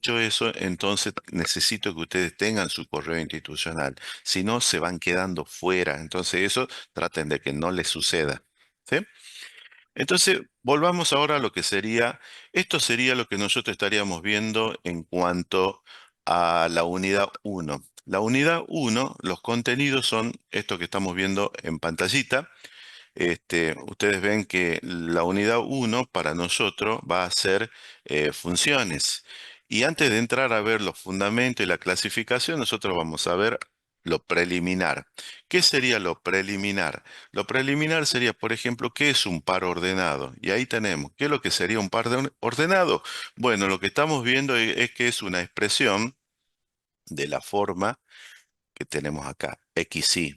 Dicho eso, entonces necesito que ustedes tengan su correo institucional. Si no, se van quedando fuera. Entonces eso traten de que no les suceda. ¿Sí? Entonces, volvamos ahora a lo que sería, esto sería lo que nosotros estaríamos viendo en cuanto a la unidad uno. La unidad uno, los contenidos son esto que estamos viendo en pantallita. Ustedes ven que la unidad uno para nosotros va a ser funciones. Y antes de entrar a ver los fundamentos y la clasificación, nosotros vamos a ver lo preliminar. ¿Qué sería lo preliminar? Lo preliminar sería, por ejemplo, ¿qué es un par ordenado? Y ahí tenemos, ¿qué es lo que sería un par ordenado? Bueno, lo que estamos viendo es que es una expresión de la forma que tenemos acá, XY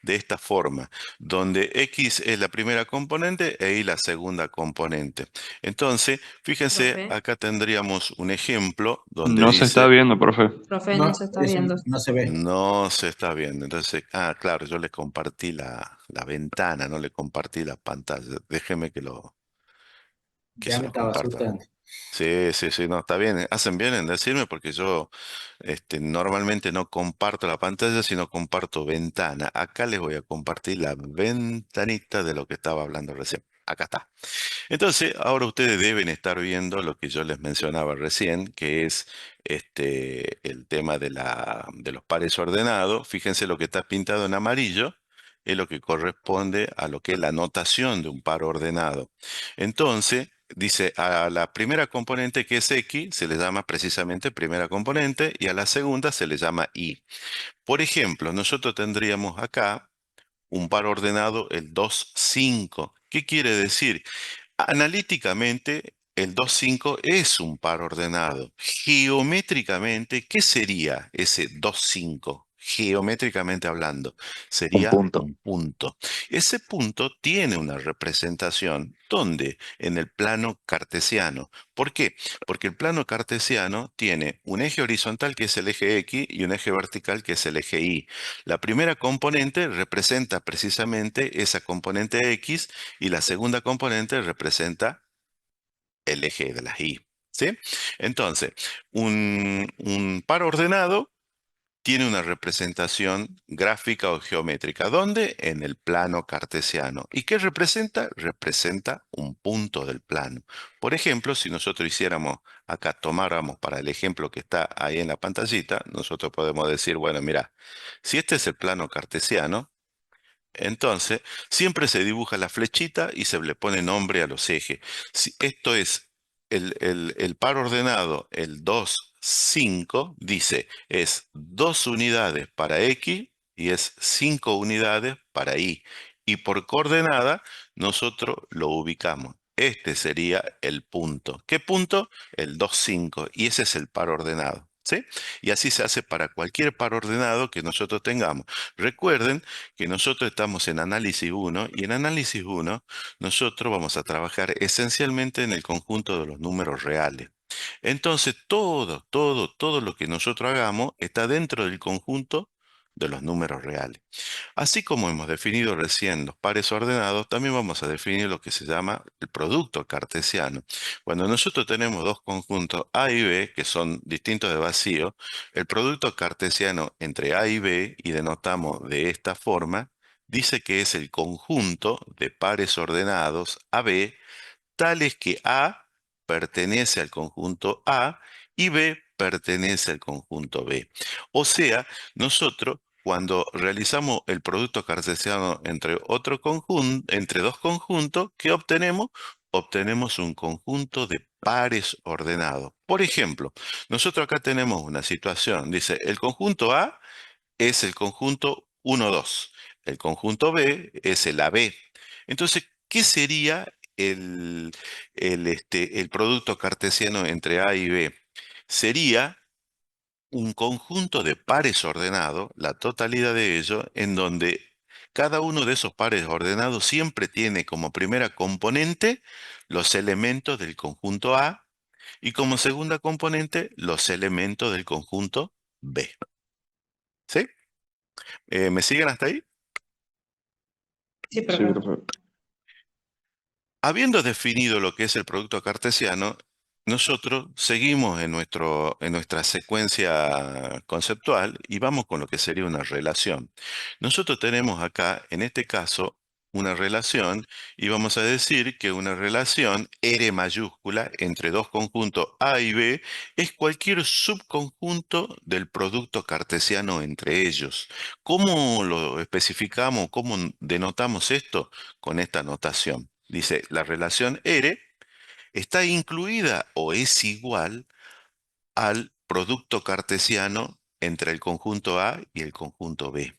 de esta forma, donde X es la primera componente e Y la segunda componente. Entonces, fíjense, Profe, acá tendríamos un ejemplo donde No se está dice, viendo, profe. profe, no No, se está eso viendo. no se ve. no se está viendo. Entonces, claro, yo le compartí la ventana, no le compartí la pantalla. Déjeme que Ya se me los estaba comparta. asustando. Sí, sí, sí, no, está bien. Hacen bien en decirme porque yo normalmente no comparto la pantalla, sino comparto ventana. Acá les voy a compartir la ventanita de lo que estaba hablando recién. Acá está. Entonces, ahora ustedes deben estar viendo lo que yo les mencionaba recién, que es el tema de los pares ordenados. Fíjense lo que está pintado en amarillo, es lo que corresponde a lo que es la notación de un par ordenado. Entonces, dice a la primera componente que es X, se le llama precisamente primera componente, y a la segunda se le llama Y. Por ejemplo, nosotros tendríamos acá un par ordenado, el 2 5. ¿Qué quiere decir? Analíticamente, el 2,5 es un par ordenado. Geométricamente, ¿qué sería ese 2,5? Geométricamente hablando, Un sería punto. un punto. Ese punto tiene una representación, ¿dónde? En el plano cartesiano. ¿Por qué? Porque el plano cartesiano tiene un eje horizontal que es el eje X y un eje vertical que es el eje Y. La primera componente representa precisamente esa componente X y la segunda componente representa el eje de las Y. ¿Sí? Entonces, un par ordenado tiene una representación gráfica o geométrica. ¿Dónde? En el plano cartesiano. ¿Y qué representa? Representa un punto del plano. Por ejemplo, si nosotros hiciéramos, acá tomáramos para el ejemplo que está ahí en la pantallita, nosotros podemos decir, bueno, mira, si este es el plano cartesiano, entonces, siempre se dibuja la flechita y se le pone nombre a los ejes. Si esto es el par ordenado, el 2 5 dice, es 2 unidades para X y es 5 unidades para Y. Y por coordenada, nosotros lo ubicamos. Este sería el punto. ¿Qué punto? El 2 5. Y ese es el par ordenado. ¿Sí? Y así se hace para cualquier par ordenado que nosotros tengamos. Recuerden que nosotros estamos en análisis uno y en análisis uno nosotros vamos a trabajar esencialmente en el conjunto de los números reales. Entonces, todo lo que nosotros hagamos está dentro del conjunto de los números reales. Así como hemos definido recién los pares ordenados, también vamos a definir lo que se llama el producto cartesiano. Cuando nosotros tenemos dos conjuntos A y B, que son distintos de vacío, el producto cartesiano entre A y B, y denotamos de esta forma, dice que es el conjunto de pares ordenados AB, tales que A pertenece al conjunto A y B pertenece al conjunto B. O sea, nosotros cuando realizamos el producto cartesiano entre entre dos conjuntos, ¿qué obtenemos? Obtenemos un conjunto de pares ordenados. Por ejemplo, nosotros acá tenemos una situación, dice, el conjunto A es el conjunto 1, 2. El conjunto B es el AB. Entonces, ¿qué sería el producto cartesiano entre A y B? Sería un conjunto de pares ordenados, la totalidad de ellos, en donde cada uno de esos pares ordenados siempre tiene como primera componente los elementos del conjunto A y como segunda componente los elementos del conjunto B. ¿Sí? ¿Me siguen hasta ahí? Sí, Sí, profe. profe. Habiendo definido lo que es el producto cartesiano, nosotros seguimos en nuestra secuencia conceptual y vamos con lo que sería una relación. Nosotros tenemos acá, en este caso, una relación y vamos a decir que una relación R mayúscula entre dos conjuntos A y B es cualquier subconjunto del producto cartesiano entre ellos. ¿Cómo lo especificamos? ¿Cómo denotamos esto? Con esta notación. Dice, la relación R está incluida o es igual al producto cartesiano entre el conjunto A y el conjunto B.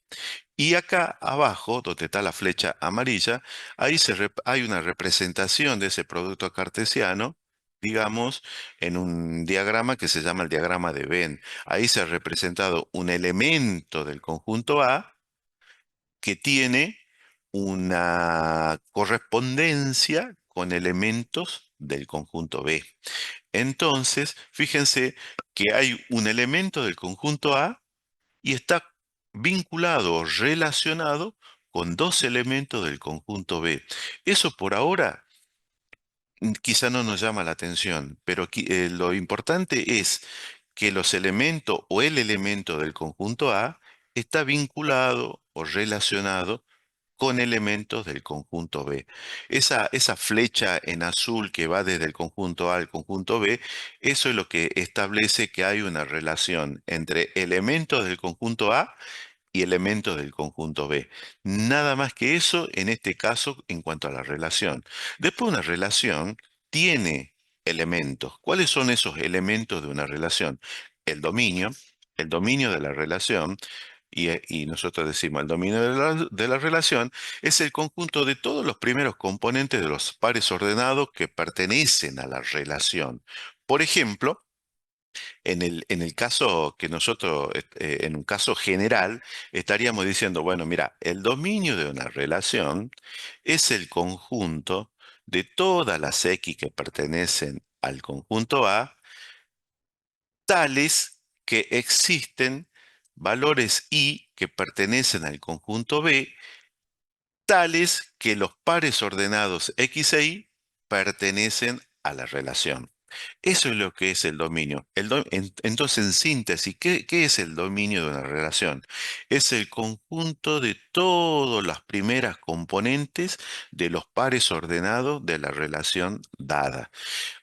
Y acá abajo, donde está la flecha amarilla, hay una representación de ese producto cartesiano, digamos, en un diagrama que se llama el diagrama de Venn. Ahí se ha representado un elemento del conjunto A que tiene una correspondencia con elementos del conjunto B. Entonces, fíjense que hay un elemento del conjunto A y está vinculado o relacionado con dos elementos del conjunto B. Eso por ahora quizá no nos llama la atención, pero lo importante es que los elementos o el elemento del conjunto A está vinculado o relacionado con elementos del conjunto B. Esa flecha en azul que va desde el conjunto A al conjunto B, eso es lo que establece que hay una relación entre elementos del conjunto A y elementos del conjunto B. Nada más que eso en este caso en cuanto a la relación. Después una relación tiene elementos. ¿Cuáles son esos elementos de una relación? El dominio de la relación, y nosotros decimos el dominio de la relación es el conjunto de todos los primeros componentes de los pares ordenados que pertenecen a la relación. Por ejemplo, en el caso que nosotros, en un caso general, estaríamos diciendo, bueno, mira, el dominio de una relación es el conjunto de todas las X que pertenecen al conjunto A, tales que existen valores Y que pertenecen al conjunto B, tales que los pares ordenados X e Y pertenecen a la relación. Eso es lo que es el dominio. Entonces, en síntesis, ¿qué es el dominio de una relación? Es el conjunto de todas las primeras componentes de los pares ordenados de la relación dada.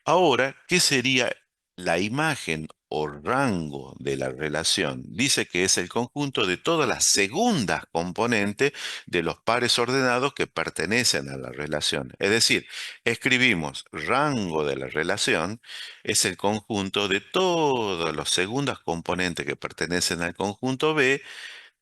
Ahora, ¿qué sería la imagen o rango de la relación? Dice que es el conjunto de todas las segundas componentes de los pares ordenados que pertenecen a la relación. Es decir, escribimos rango de la relación es el conjunto de todas las segundas componentes que pertenecen al conjunto B,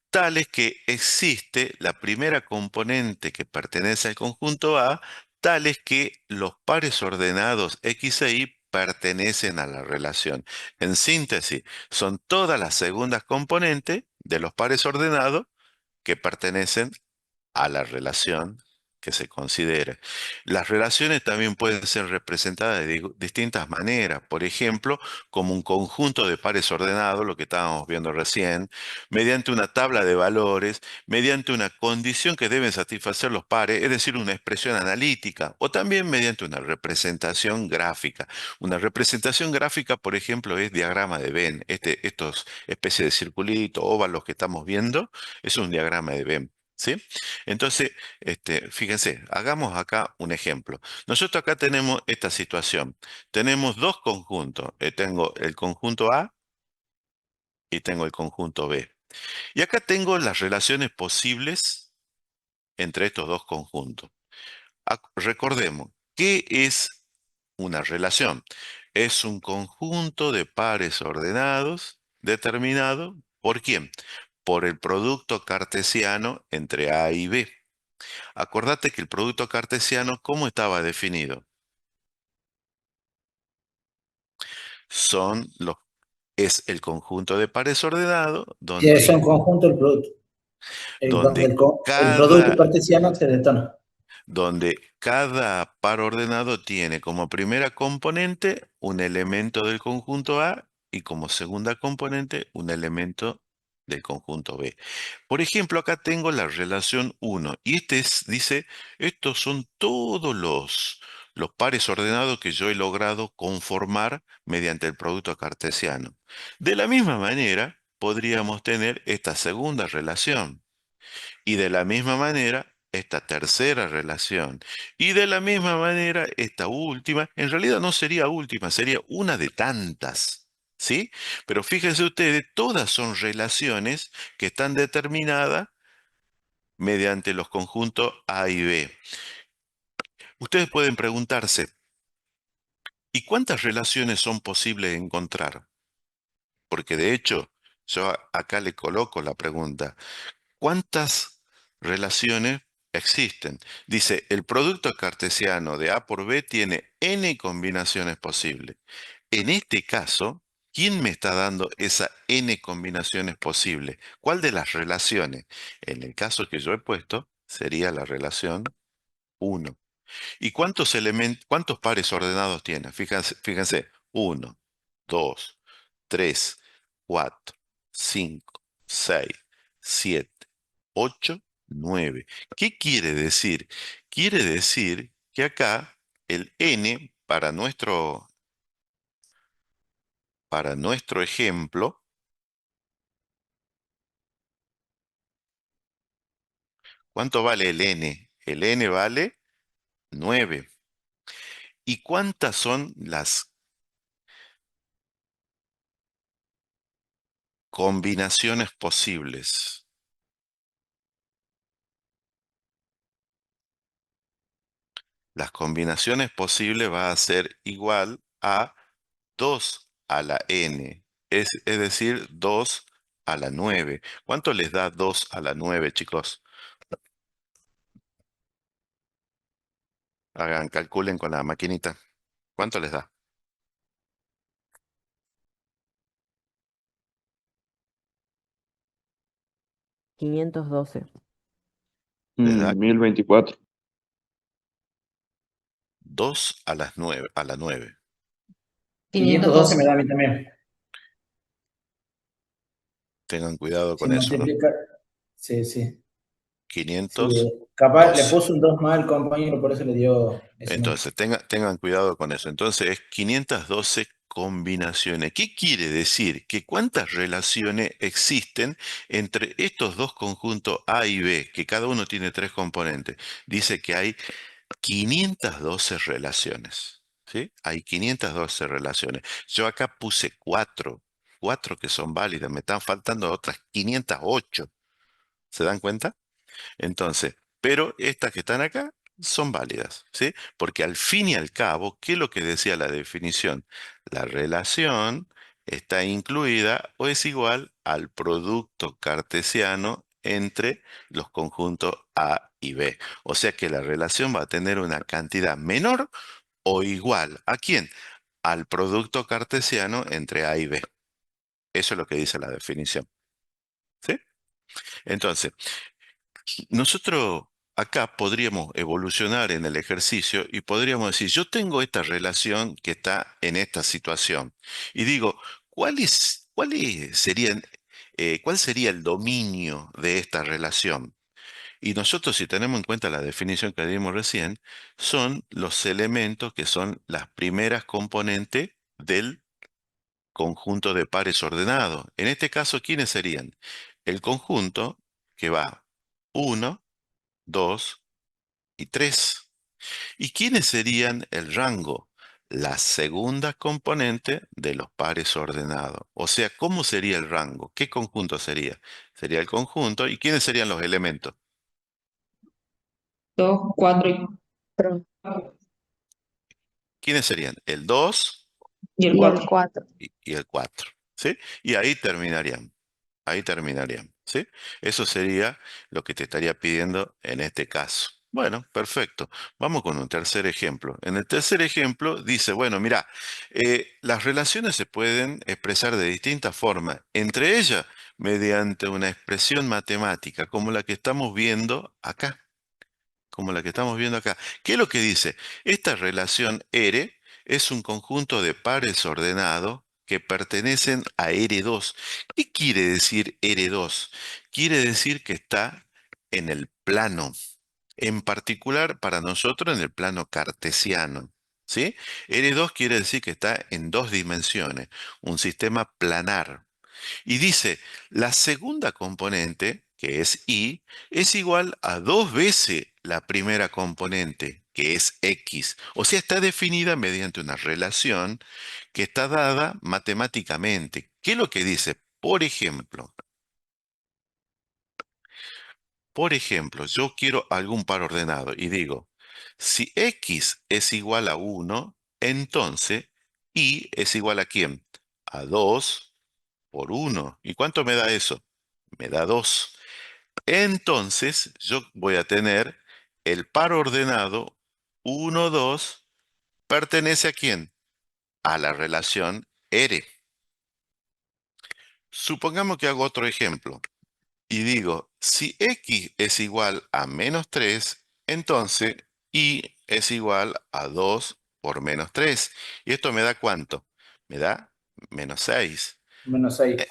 tales que existe la primera componente que pertenece al conjunto A, tales que los pares ordenados X e Y pertenecen a la relación. En síntesis, son todas las segundas componentes de los pares ordenados que pertenecen a la relación que se considere. Las relaciones también pueden ser representadas de distintas maneras, por ejemplo, como un conjunto de pares ordenados, lo que estábamos viendo recién, mediante una tabla de valores, mediante una condición que deben satisfacer los pares, es decir, una expresión analítica, o también mediante una representación gráfica. Una representación gráfica, por ejemplo, es diagrama de Venn. Estos especies de circulitos, óvalos que estamos viendo, es un diagrama de Venn. ¿Sí? Entonces, fíjense, hagamos acá un ejemplo. Nosotros acá tenemos esta situación. Tenemos dos conjuntos. Tengo el conjunto A y tengo el conjunto B. Y acá tengo las relaciones posibles entre estos dos conjuntos. Recordemos, ¿qué es una relación? Es un conjunto de pares ordenados determinado ¿por quién? Por el producto cartesiano entre A y B. Acordate que el producto cartesiano, ¿cómo estaba definido? Son los, es el conjunto de pares ordenados Y es un conjunto el producto, donde donde el producto cada, cartesiano se detona. donde cada par ordenado tiene como primera componente un elemento del conjunto A y como segunda componente un elemento del conjunto B. Por ejemplo, acá tengo la relación uno y dice, estos son todos los pares ordenados que yo he logrado conformar mediante el producto cartesiano. De la misma manera, podríamos tener esta segunda relación. Y de la misma manera, esta tercera relación. Y de la misma manera, esta última, en realidad no sería última, sería una de tantas. ¿Sí? Pero fíjense ustedes, todas son relaciones que están determinadas mediante los conjuntos A y B. Ustedes pueden preguntarse, ¿y cuántas relaciones son posibles encontrar? Porque de hecho, yo acá le coloco la pregunta. ¿Cuántas relaciones existen? Dice, el producto cartesiano de A por B tiene n combinaciones posibles. En este caso, ¿quién me está dando esa n combinaciones posibles? ¿Cuál de las relaciones? En el caso que yo he puesto, sería la relación 1. ¿Y cuántos pares ordenados tiene? Fíjense, 1, 2, 3, 4, 5, 6, 7, 8, 9. ¿Qué quiere decir? Quiere decir que acá el n para nuestro ejemplo, ¿cuánto vale el n? El n vale 9. ¿Y cuántas son las combinaciones posibles? Las combinaciones posibles va a ser igual a 2 a la n, es decir, 2 a la 9. ¿Cuánto les da 2 a la 9, chicos? Calculen con la maquinita. ¿Cuánto les da? 512. Les da 1024. 2 a la 9. 512 me 512. da a mí también. Tengan cuidado Si con eso, ¿no? multiplica. Sí, sí. Sí, capaz le 512. puso un 2 mal al compañero, por eso le dio ese número. Entonces, tengan cuidado con eso. Entonces, es 512 combinaciones. ¿Qué quiere decir? Que cuántas relaciones existen entre estos dos conjuntos A y B, que cada uno tiene tres componentes. Dice que hay 512 relaciones. ¿Sí? Hay 512 relaciones. Yo acá puse cuatro que son válidas. Me están faltando otras 508. ¿Se dan cuenta? Entonces, pero estas que están acá son válidas, ¿sí? Porque al fin y al cabo, ¿qué es lo que decía la definición? La relación está incluida o es igual al producto cartesiano entre los conjuntos A y B. O sea que la relación va a tener una cantidad menor o igual. ¿A quién? Al producto cartesiano entre A y B. Eso es lo que dice la definición. ¿Sí? Entonces, nosotros acá podríamos evolucionar en el ejercicio y podríamos decir, yo tengo esta relación que está en esta situación y digo, ¿cuál sería el dominio de esta relación? Y nosotros, si tenemos en cuenta la definición que dimos recién, son los elementos que son las primeras componentes del conjunto de pares ordenados. En este caso, ¿quiénes serían? El conjunto que va 1, 2 y 3. ¿Y quiénes serían el rango? La segunda componente de los pares ordenados. O sea, ¿cómo sería el rango? ¿Qué conjunto sería? Sería el conjunto. ¿Y quiénes serían los elementos? 2, 4 y 4. ¿Quiénes serían? El 2 Y el 4. y el 4. ¿Sí? Y ahí terminarían. Ahí terminarían, ¿sí? Eso sería lo que te estaría pidiendo en este caso. Bueno, perfecto. Vamos con un tercer ejemplo. En el tercer ejemplo dice, bueno, mira, las relaciones se pueden expresar de distintas formas, entre ellas mediante una expresión matemática, como la que estamos viendo acá, como la que estamos viendo acá. ¿Qué es lo que dice? Esta relación R es un conjunto de pares ordenados que pertenecen a R2. ¿Qué quiere decir R2? Quiere decir que está en el plano. en particular para nosotros en el plano cartesiano. ¿Sí? R2 quiere decir que está en dos dimensiones, un sistema planar. Y dice, la segunda componente, que es y, es igual a dos veces la primera componente, que es x. O sea, está definida mediante una relación que está dada matemáticamente. ¿Qué es lo que dice? Por ejemplo, yo quiero algún par ordenado y digo, si x es igual a 1, entonces y es igual a ¿quién? A 2 por 1. ¿Y cuánto me da eso? Me da 2. Entonces yo voy a tener el par ordenado 1, 2, ¿pertenece a quién? A la relación R. Supongamos que hago otro ejemplo y digo, si x es igual a menos 3, entonces y es igual a 2 por menos 3. ¿Y esto me da cuánto? Me da menos 6. Menos E- 6.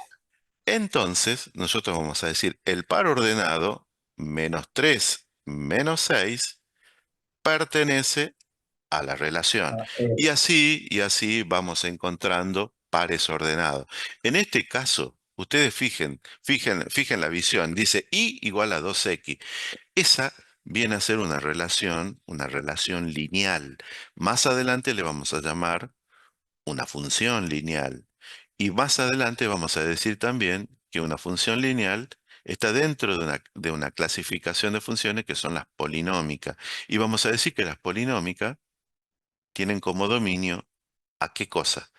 Entonces, nosotros vamos a decir el par ordenado menos 3 menos 6 pertenece a la relación. Y así vamos encontrando pares ordenados. En este caso, ustedes fijen la visión. Dice y igual a 2x. Esa viene a ser una relación lineal. Más adelante le vamos a llamar una función lineal. Y más adelante vamos a decir también que una función lineal está dentro de una clasificación de funciones que son las polinómicas. Y vamos a decir que las polinómicas tienen como dominio ¿a qué cosa?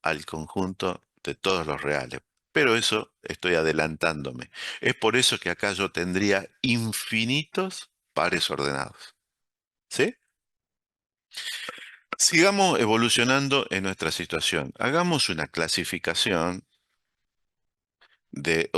Al conjunto de todos los reales. Pero eso estoy adelantándome. Es por eso que acá yo tendría infinitos pares ordenados. ¿Sí? Sigamos evolucionando en nuestra situación. Hagamos una clasificación de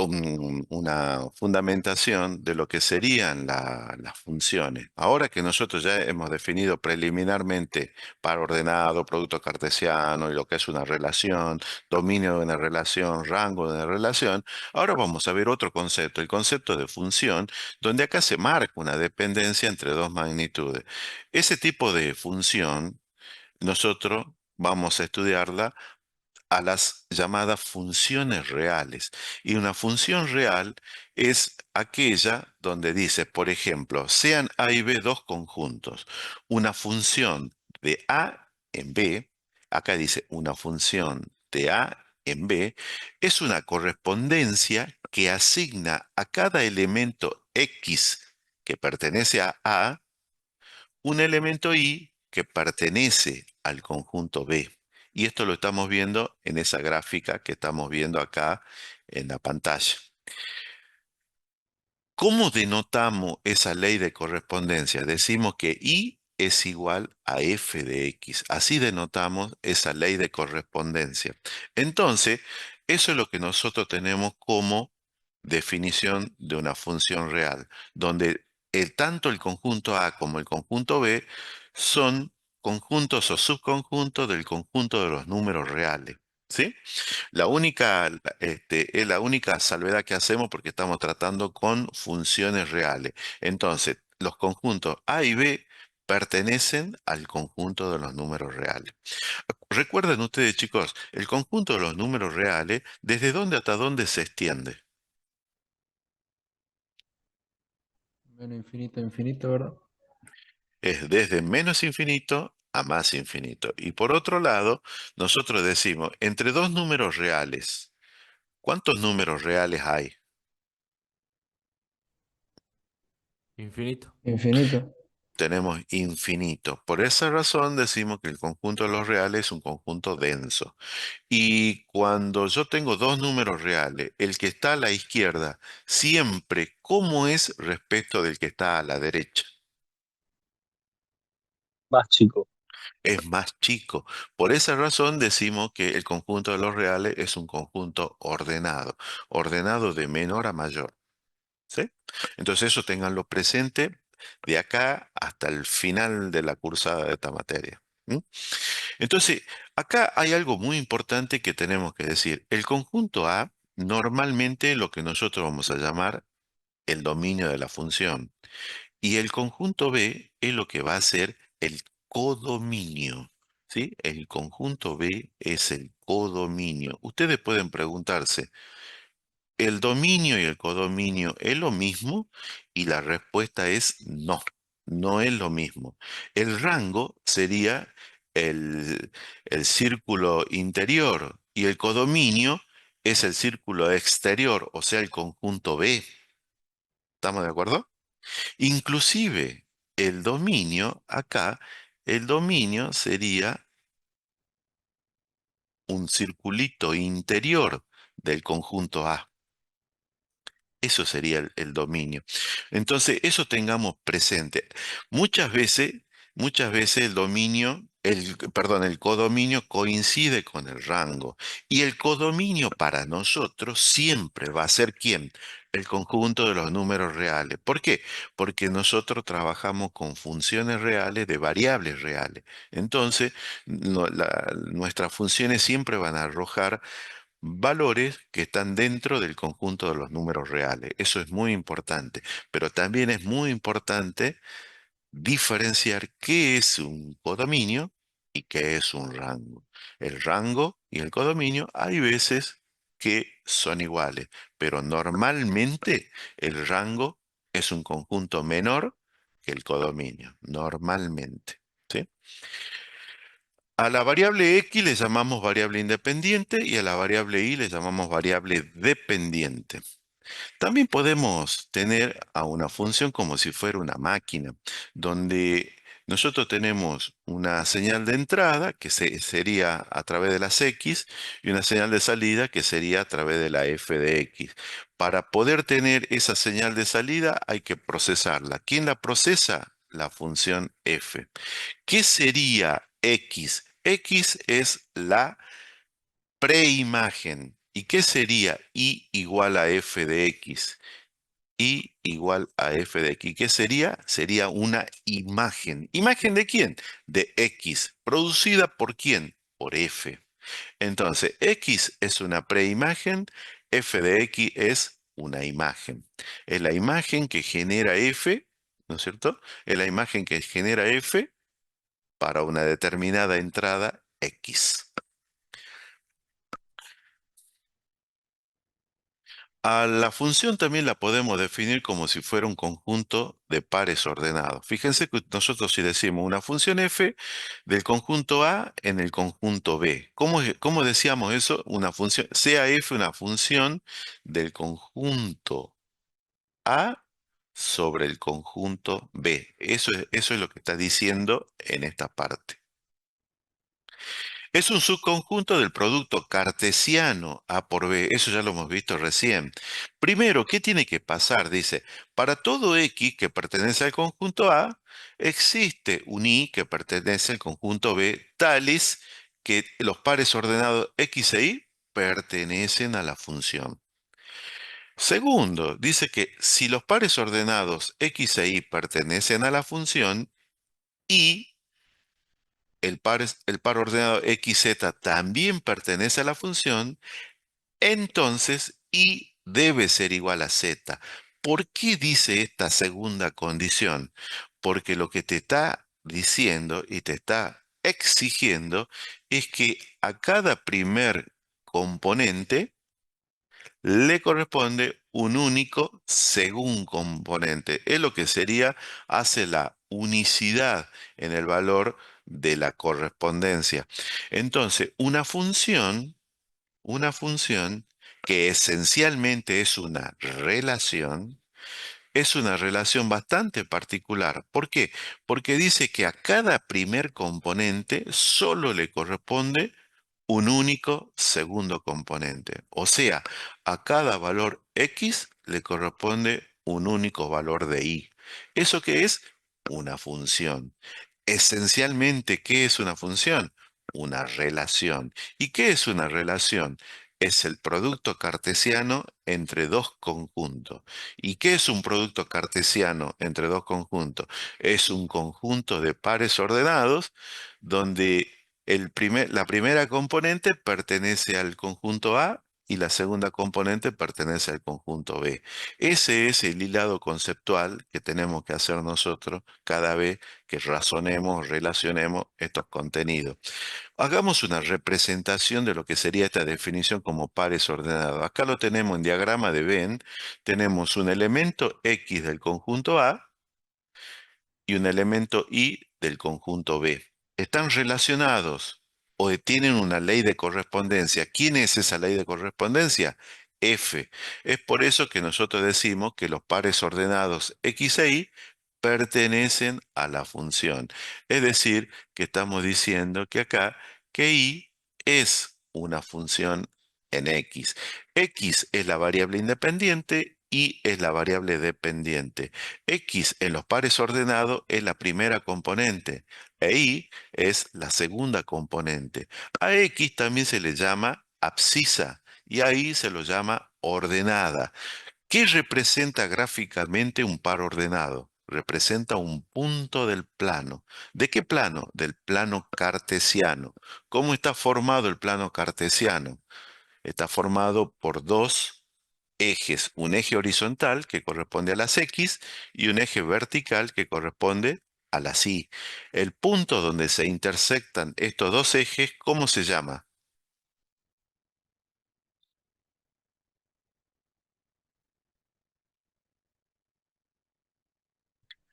una fundamentación de lo que serían las funciones. Ahora que nosotros ya hemos definido preliminarmente par ordenado, producto cartesiano y lo que es una relación, dominio de una relación, rango de una relación, ahora vamos a ver otro concepto, el concepto de función, donde acá se marca una dependencia entre dos magnitudes. Ese tipo de función, nosotros vamos a estudiarla a las llamadas funciones reales. Y una función real es aquella donde dice, por ejemplo, sean A y B dos conjuntos. Una función de A en B, acá dice una función de A en B, es una correspondencia que asigna a cada elemento X que pertenece a A un elemento Y que pertenece al conjunto B. Y esto lo estamos viendo en esa gráfica que estamos viendo acá en la pantalla. ¿Cómo denotamos esa ley de correspondencia? Decimos que Y es igual a f de x. Así denotamos esa ley de correspondencia. Entonces, eso es lo que nosotros tenemos como definición de una función real, donde tanto el conjunto A como el conjunto B son conjuntos o subconjuntos del conjunto de los números reales. ¿Sí? Es la única salvedad que hacemos porque estamos tratando con funciones reales. Entonces, los conjuntos A y B pertenecen al conjunto de los números reales. Recuerden ustedes, chicos, el conjunto de los números reales, ¿desde dónde hasta dónde se extiende? Menos infinito, infinito, ¿verdad? Es desde menos infinito a más infinito. Y por otro lado, nosotros decimos, entre dos números reales, ¿cuántos números reales hay? Infinito. Infinito. Tenemos infinito. Por esa razón decimos que el conjunto de los reales es un conjunto denso. Y cuando yo tengo dos números reales, el que está a la izquierda, siempre, ¿cómo es respecto del que está a la derecha? Más chico. Es más chico. Por esa razón decimos que el conjunto de los reales es un conjunto ordenado, ordenado de menor a mayor. ¿Sí? Entonces eso tenganlo presente de acá hasta el final de la cursada de esta materia. ¿Mm? Entonces, acá hay algo muy importante que tenemos que decir. El conjunto A, normalmente lo que nosotros vamos a llamar el dominio de la función. Y el conjunto B es lo que va a ser el codominio. ¿Sí? El conjunto B es el codominio. Ustedes pueden preguntarse, ¿el dominio y el codominio es lo mismo? Y la respuesta es no, no es lo mismo. El rango sería el, el círculo interior y el codominio es el círculo exterior, o sea, el conjunto B. ¿Estamos de acuerdo? Inclusive el dominio, acá, el dominio sería un circulito interior del conjunto A. Eso sería el dominio. Entonces, eso tengamos presente. Muchas veces, muchas veces el dominio, perdón, el codominio coincide con el rango. Y el codominio para nosotros siempre va a ser ¿quién? El conjunto de los números reales. ¿Por qué? Porque nosotros trabajamos con funciones reales de variables reales. Entonces, nuestras funciones siempre van a arrojar valores que están dentro del conjunto de los números reales. Eso es muy importante, pero también es muy importante diferenciar qué es un codominio y qué es un rango. El rango y el codominio hay veces que son iguales, pero normalmente el rango es un conjunto menor que el codominio, normalmente. ¿Sí? A la variable X le llamamos variable independiente y a la variable Y le llamamos variable dependiente. También podemos tener a una función como si fuera una máquina, donde nosotros tenemos una señal de entrada que sería a través de las X y una señal de salida que sería a través de la f de X. Para poder tener esa señal de salida hay que procesarla. ¿Quién la procesa? La función f. ¿Qué sería X? X es la preimagen. ¿Y qué sería Y igual a f de X? Y igual a f de X. ¿Qué sería? Sería una imagen. ¿Imagen de quién? De X. ¿Producida por quién? Por f. Entonces, X es una preimagen, f de X es una imagen. Es la imagen que genera f, ¿no es cierto? Es la imagen que genera f para una determinada entrada X. A la función también la podemos definir como si fuera un conjunto de pares ordenados. Fíjense que nosotros si decimos una función f del conjunto A en el conjunto B. ¿Cómo decíamos eso? Una función, sea f una función del conjunto A sobre el conjunto B. Eso es lo que está diciendo en esta parte. Es un subconjunto del producto cartesiano A por B. Eso ya lo hemos visto recién. Primero, ¿qué tiene que pasar? Dice, para todo X que pertenece al conjunto A, existe un Y que pertenece al conjunto B, tales que los pares ordenados X e Y pertenecen a la función. Segundo, dice que si los pares ordenados X e Y pertenecen a la función, y el par ordenado XZ también pertenece a la función, entonces Y debe ser igual a Z. ¿Por qué dice esta segunda condición? Porque lo que te está diciendo y te está exigiendo es que a cada primer componente le corresponde un único según componente. Es lo que sería, hace la unicidad en el valor de la correspondencia. Entonces, una función que esencialmente es una relación bastante particular. ¿Por qué? Porque dice que a cada primer componente solo le corresponde un único segundo componente. O sea, a cada valor X le corresponde un único valor de Y. ¿Eso qué es? Una función. Esencialmente, ¿qué es una función? Una relación. ¿Y qué es una relación? Es el producto cartesiano entre dos conjuntos. ¿Y qué es un producto cartesiano entre dos conjuntos? Es un conjunto de pares ordenados donde la primera componente pertenece al conjunto A y la segunda componente pertenece al conjunto B. Ese es el hilado conceptual que tenemos que hacer nosotros cada vez que razonemos, relacionemos estos contenidos. Hagamos una representación de lo que sería esta definición como pares ordenados. Acá lo tenemos en diagrama de Venn. Tenemos un elemento X del conjunto A y un elemento Y del conjunto B. Están relacionados o tienen una ley de correspondencia. ¿Quién es esa ley de correspondencia? F. Es por eso que nosotros decimos que los pares ordenados X e Y pertenecen a la función. Es decir, que estamos diciendo que acá que Y es una función en X. X es la variable independiente, Y es la variable dependiente. X en los pares ordenados es la primera componente e Y es la segunda componente. A X también se le llama abscisa y a Y se lo llama ordenada. ¿Qué representa gráficamente un par ordenado? Representa un punto del plano. ¿De qué plano? Del plano cartesiano. ¿Cómo está formado el plano cartesiano? Está formado por dos ejes, un eje horizontal que corresponde a las X y un eje vertical que corresponde a las Y. El punto donde se intersectan estos dos ejes, ¿cómo se llama?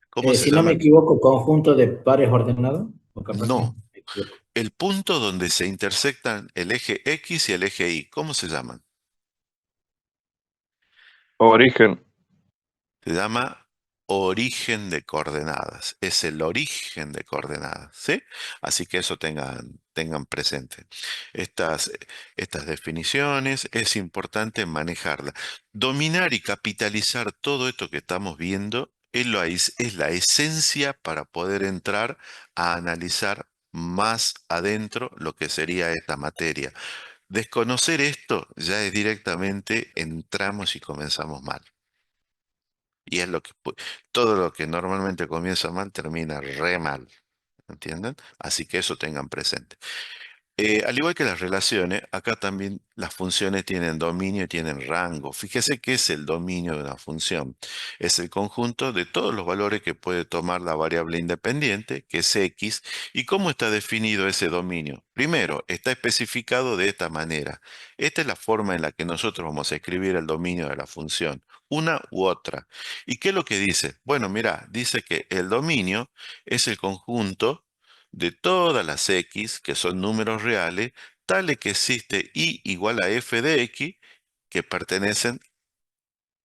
¿Cómo se Si no me llama? equivoco, conjunto de pares ordenados. O capaz que No, me equivoco. el punto donde se intersectan el eje X y el eje Y, ¿cómo se llaman? Origen. Se llama origen de coordenadas. Es el origen de coordenadas, ¿sí? Así que eso tengan presente. Estas, estas definiciones es importante manejarlas. Dominar y capitalizar todo esto que estamos viendo es la esencia para poder entrar a analizar más adentro lo que sería esta materia. Desconocer esto ya es directamente entramos y comenzamos mal. Y es lo que todo lo que normalmente comienza mal termina re mal. ¿Entienden? Así que eso tengan presente. Al igual que las relaciones, acá también las funciones tienen dominio y tienen rango. Fíjese qué es el dominio de una función. Es el conjunto de todos los valores que puede tomar la variable independiente, que es X, y cómo está definido ese dominio. Primero, está especificado de esta manera. Esta es la forma en la que nosotros vamos a escribir el dominio de la función, una u otra. ¿Y qué es lo que dice? Bueno, mira, dice que el dominio es el conjunto de todas las X, que son números reales, tales que existe Y igual a f de X, que pertenecen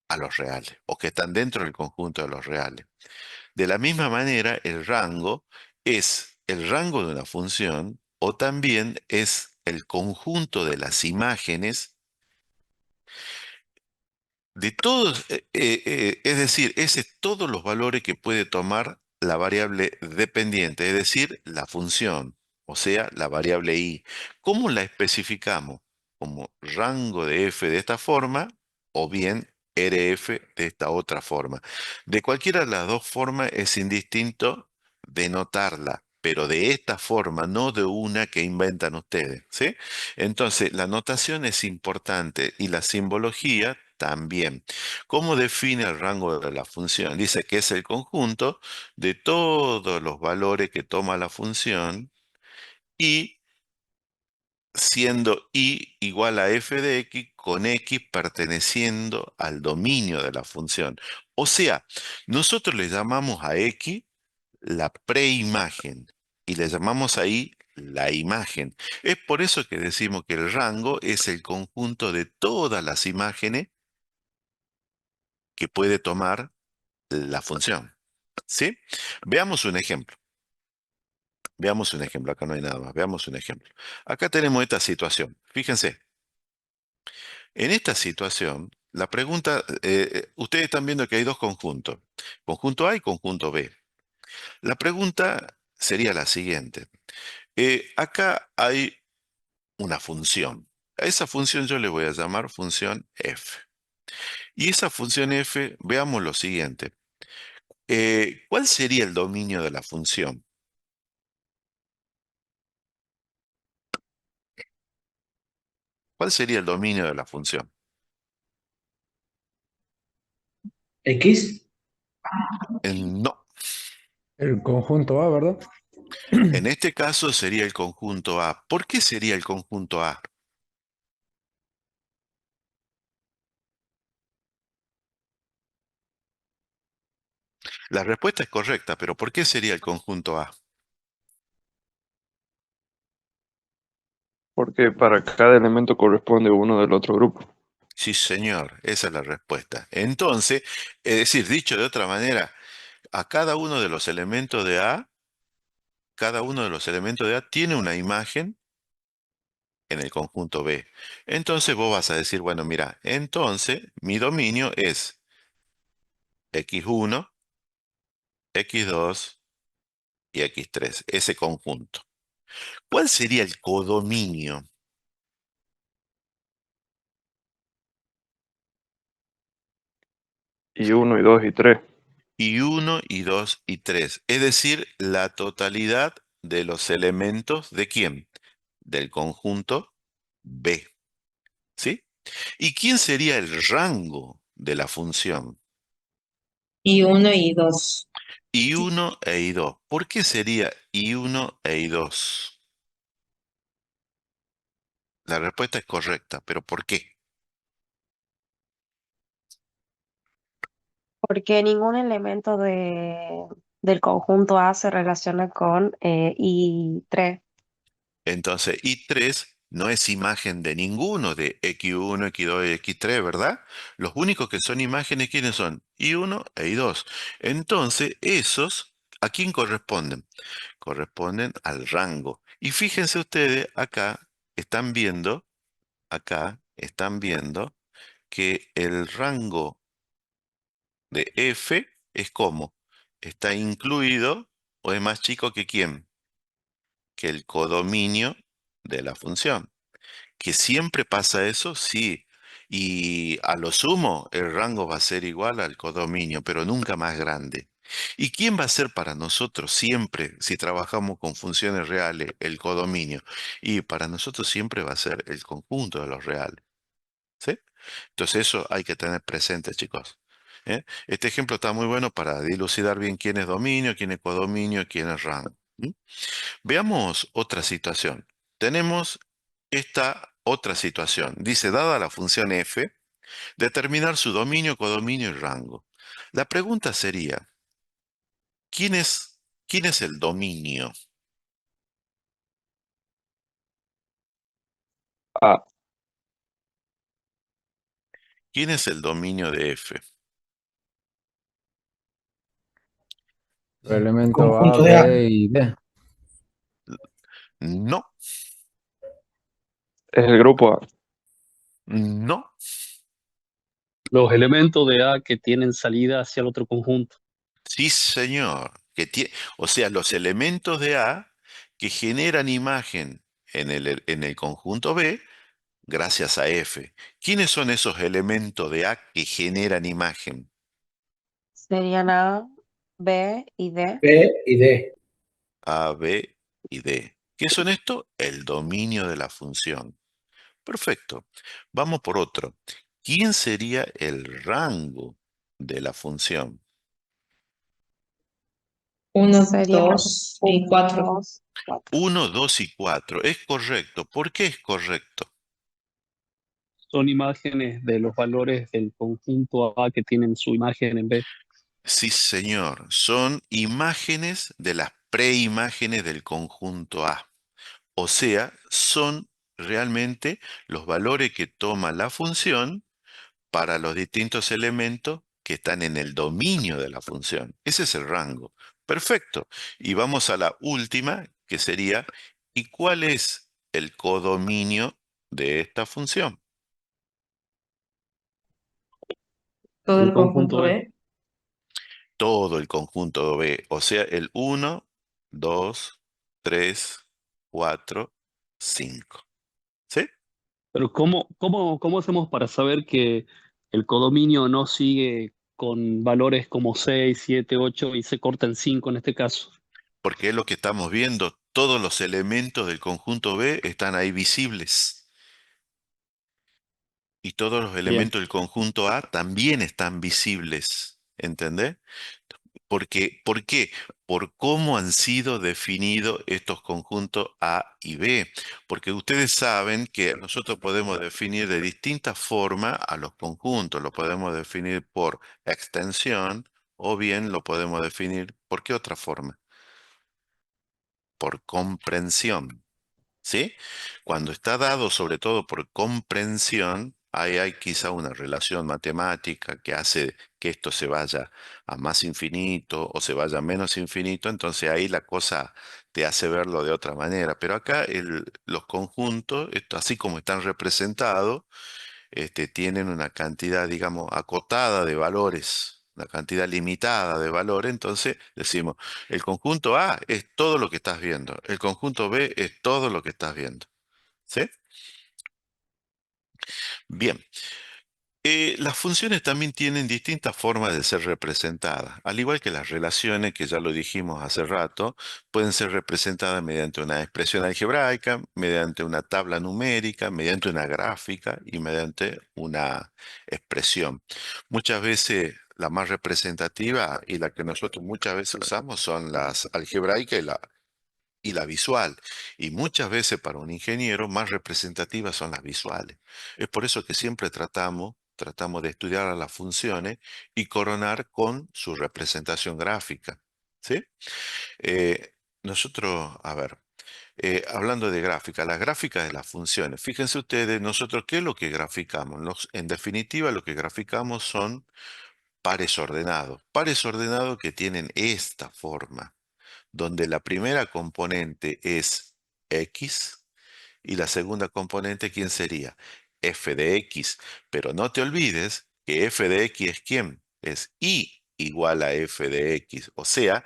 a los reales, o que están dentro del conjunto de los reales. De la misma manera, el rango es el rango de una función, o también es el conjunto de las imágenes de todos, es decir, ese es todos los valores que puede tomar la variable dependiente, es decir, la función, o sea, la variable y. ¿Cómo la especificamos? Como rango de f de esta forma o bien rf de esta otra forma. De cualquiera de las dos formas es indistinto denotarla, pero de esta forma, no de una que inventan ustedes, ¿sí? Entonces, la notación es importante y la simbología también. ¿Cómo define el rango de la función? Dice que es el conjunto de todos los valores que toma la función y siendo y igual a f de x con x perteneciendo al dominio de la función. O sea, nosotros le llamamos a x la preimagen y le llamamos ahí la imagen. Es por eso que decimos que el rango es el conjunto de todas las imágenes que puede tomar la función. ¿Sí? Veamos un ejemplo. Veamos un ejemplo. Acá no hay nada más. Veamos un ejemplo. Acá tenemos esta situación. Fíjense. En esta situación, la pregunta, ustedes están viendo que hay dos conjuntos. Conjunto A y conjunto B. La pregunta sería la siguiente. Acá hay una función. A esa función yo le voy a llamar función f. Y esa función f, veamos lo siguiente. ¿Cuál sería el dominio de la función? ¿Cuál sería el dominio de la función? X, No. El conjunto A, ¿verdad? En este caso sería el conjunto A. ¿Por qué sería el conjunto A? La respuesta es correcta, pero ¿por qué sería el conjunto A? Porque para cada elemento corresponde uno del otro grupo. Sí, señor, esa es la respuesta. Entonces, es decir, dicho de otra manera, a cada uno de los elementos de A, cada uno de los elementos de A tiene una imagen en el conjunto B. Entonces vos vas a decir, bueno, mira, entonces mi dominio es X1, X2 y X3, ese conjunto. ¿Cuál sería el codominio? Y 1, y 2, y 3. Y 1, y 2, y 3. Es decir, la totalidad de los elementos ¿de quién? Del conjunto B. ¿Sí? ¿Y quién sería el rango de la función? Y 1 y 2. I1 e I2. ¿Por qué sería I1 e I2? La respuesta es correcta, pero ¿por qué? Porque ningún elemento del conjunto A se relaciona con I3. Entonces, I3 no es imagen de ninguno de X1, X2 y X3, ¿verdad? Los únicos que son imágenes, ¿quiénes son? I1 e I2. Entonces, esos, ¿a quién corresponden? Corresponden al rango. Y fíjense ustedes, acá están viendo que el rango de F es como, está incluido o es más chico que quién, que el codominio de la función. ¿Que siempre pasa eso? Sí. Y a lo sumo, el rango va a ser igual al codominio, pero nunca más grande. ¿Y quién va a ser para nosotros siempre, si trabajamos con funciones reales, el codominio? Y para nosotros siempre va a ser el conjunto de los reales. ¿Sí? Entonces eso hay que tener presente, chicos. ¿Eh? Este ejemplo está muy bueno para dilucidar bien quién es dominio, quién es codominio, quién es rango. ¿Mm? Veamos otra situación. Tenemos esta otra situación. Dice, dada la función f, determinar su dominio, codominio y rango. La pregunta sería, quién es el dominio? A. ¿Quién es el dominio de f? El elemento A, conjunto de A. B y D. No, Es el grupo A. no. Los elementos de A que tienen salida hacia el otro conjunto. Sí, señor. O sea, los elementos de A que generan imagen en el conjunto B gracias a F. ¿Quiénes son esos elementos de A que generan imagen? Serían A, B y D. B y D. A, B y D. ¿Qué son estos? El dominio de la función. Perfecto. Vamos por otro. ¿Quién sería el rango de la función? 1, Sería 2 y 1, 4. 2, 4. 1, 2 y 4. Es correcto. ¿Por qué es correcto? Son imágenes de los valores del conjunto A que tienen su imagen en B. Sí, señor. Son imágenes de las preimágenes del conjunto A. O sea, son realmente los valores que toma la función para los distintos elementos que están en el dominio de la función. Ese es el rango. Perfecto. Y vamos a la última, que sería, ¿y cuál es el codominio de esta función? Todo El el conjunto conjunto B. B. Todo el conjunto B, o sea, el 1, 2, 3, 4, 5. ¿Sí? Pero ¿cómo hacemos para saber que el codominio no sigue con valores como 6, 7, 8 y se corta en 5 en este caso? Porque es lo que estamos viendo. Todos los elementos del conjunto B están ahí visibles. y todos los Bien. elementos del conjunto A también están visibles. ¿Entendés? ¿Por qué? Por cómo han sido definidos estos conjuntos A y B. Porque ustedes saben que nosotros podemos definir de distintas formas a los conjuntos. Lo podemos definir por extensión o bien lo podemos definir, ¿por qué otra forma? Por comprensión. ¿Sí? Cuando está dado sobre todo por comprensión, ahí hay quizá una relación matemática que hace que esto se vaya a más infinito o se vaya a menos infinito, entonces ahí la cosa te hace verlo de otra manera. Pero acá los conjuntos, así como están representados, tienen una cantidad, digamos, acotada de valores, una cantidad limitada de valores, entonces decimos, el conjunto A es todo lo que estás viendo, el conjunto B es todo lo que estás viendo. ¿Sí? Bien. Las funciones también tienen distintas formas de ser representadas, al igual que las relaciones, que ya lo dijimos hace rato, pueden ser representadas mediante una expresión algebraica, mediante una tabla numérica, mediante una gráfica y mediante una expresión. Muchas veces la más representativa y la que nosotros muchas veces usamos son las algebraicas y la visual. Y muchas veces para un ingeniero más representativas son las visuales. Es por eso que siempre tratamos de estudiar a las funciones y coronar con su representación gráfica. ¿Sí? Nosotros, a ver, hablando de gráfica, las gráficas de las funciones. Fíjense ustedes, nosotros, ¿qué es lo que graficamos? En definitiva, lo que graficamos son pares ordenados que tienen esta forma donde la primera componente es x y la segunda componente, ¿quién sería? F de x. Pero no te olvides que f de x es ¿quién? Es y igual a f de x. O sea,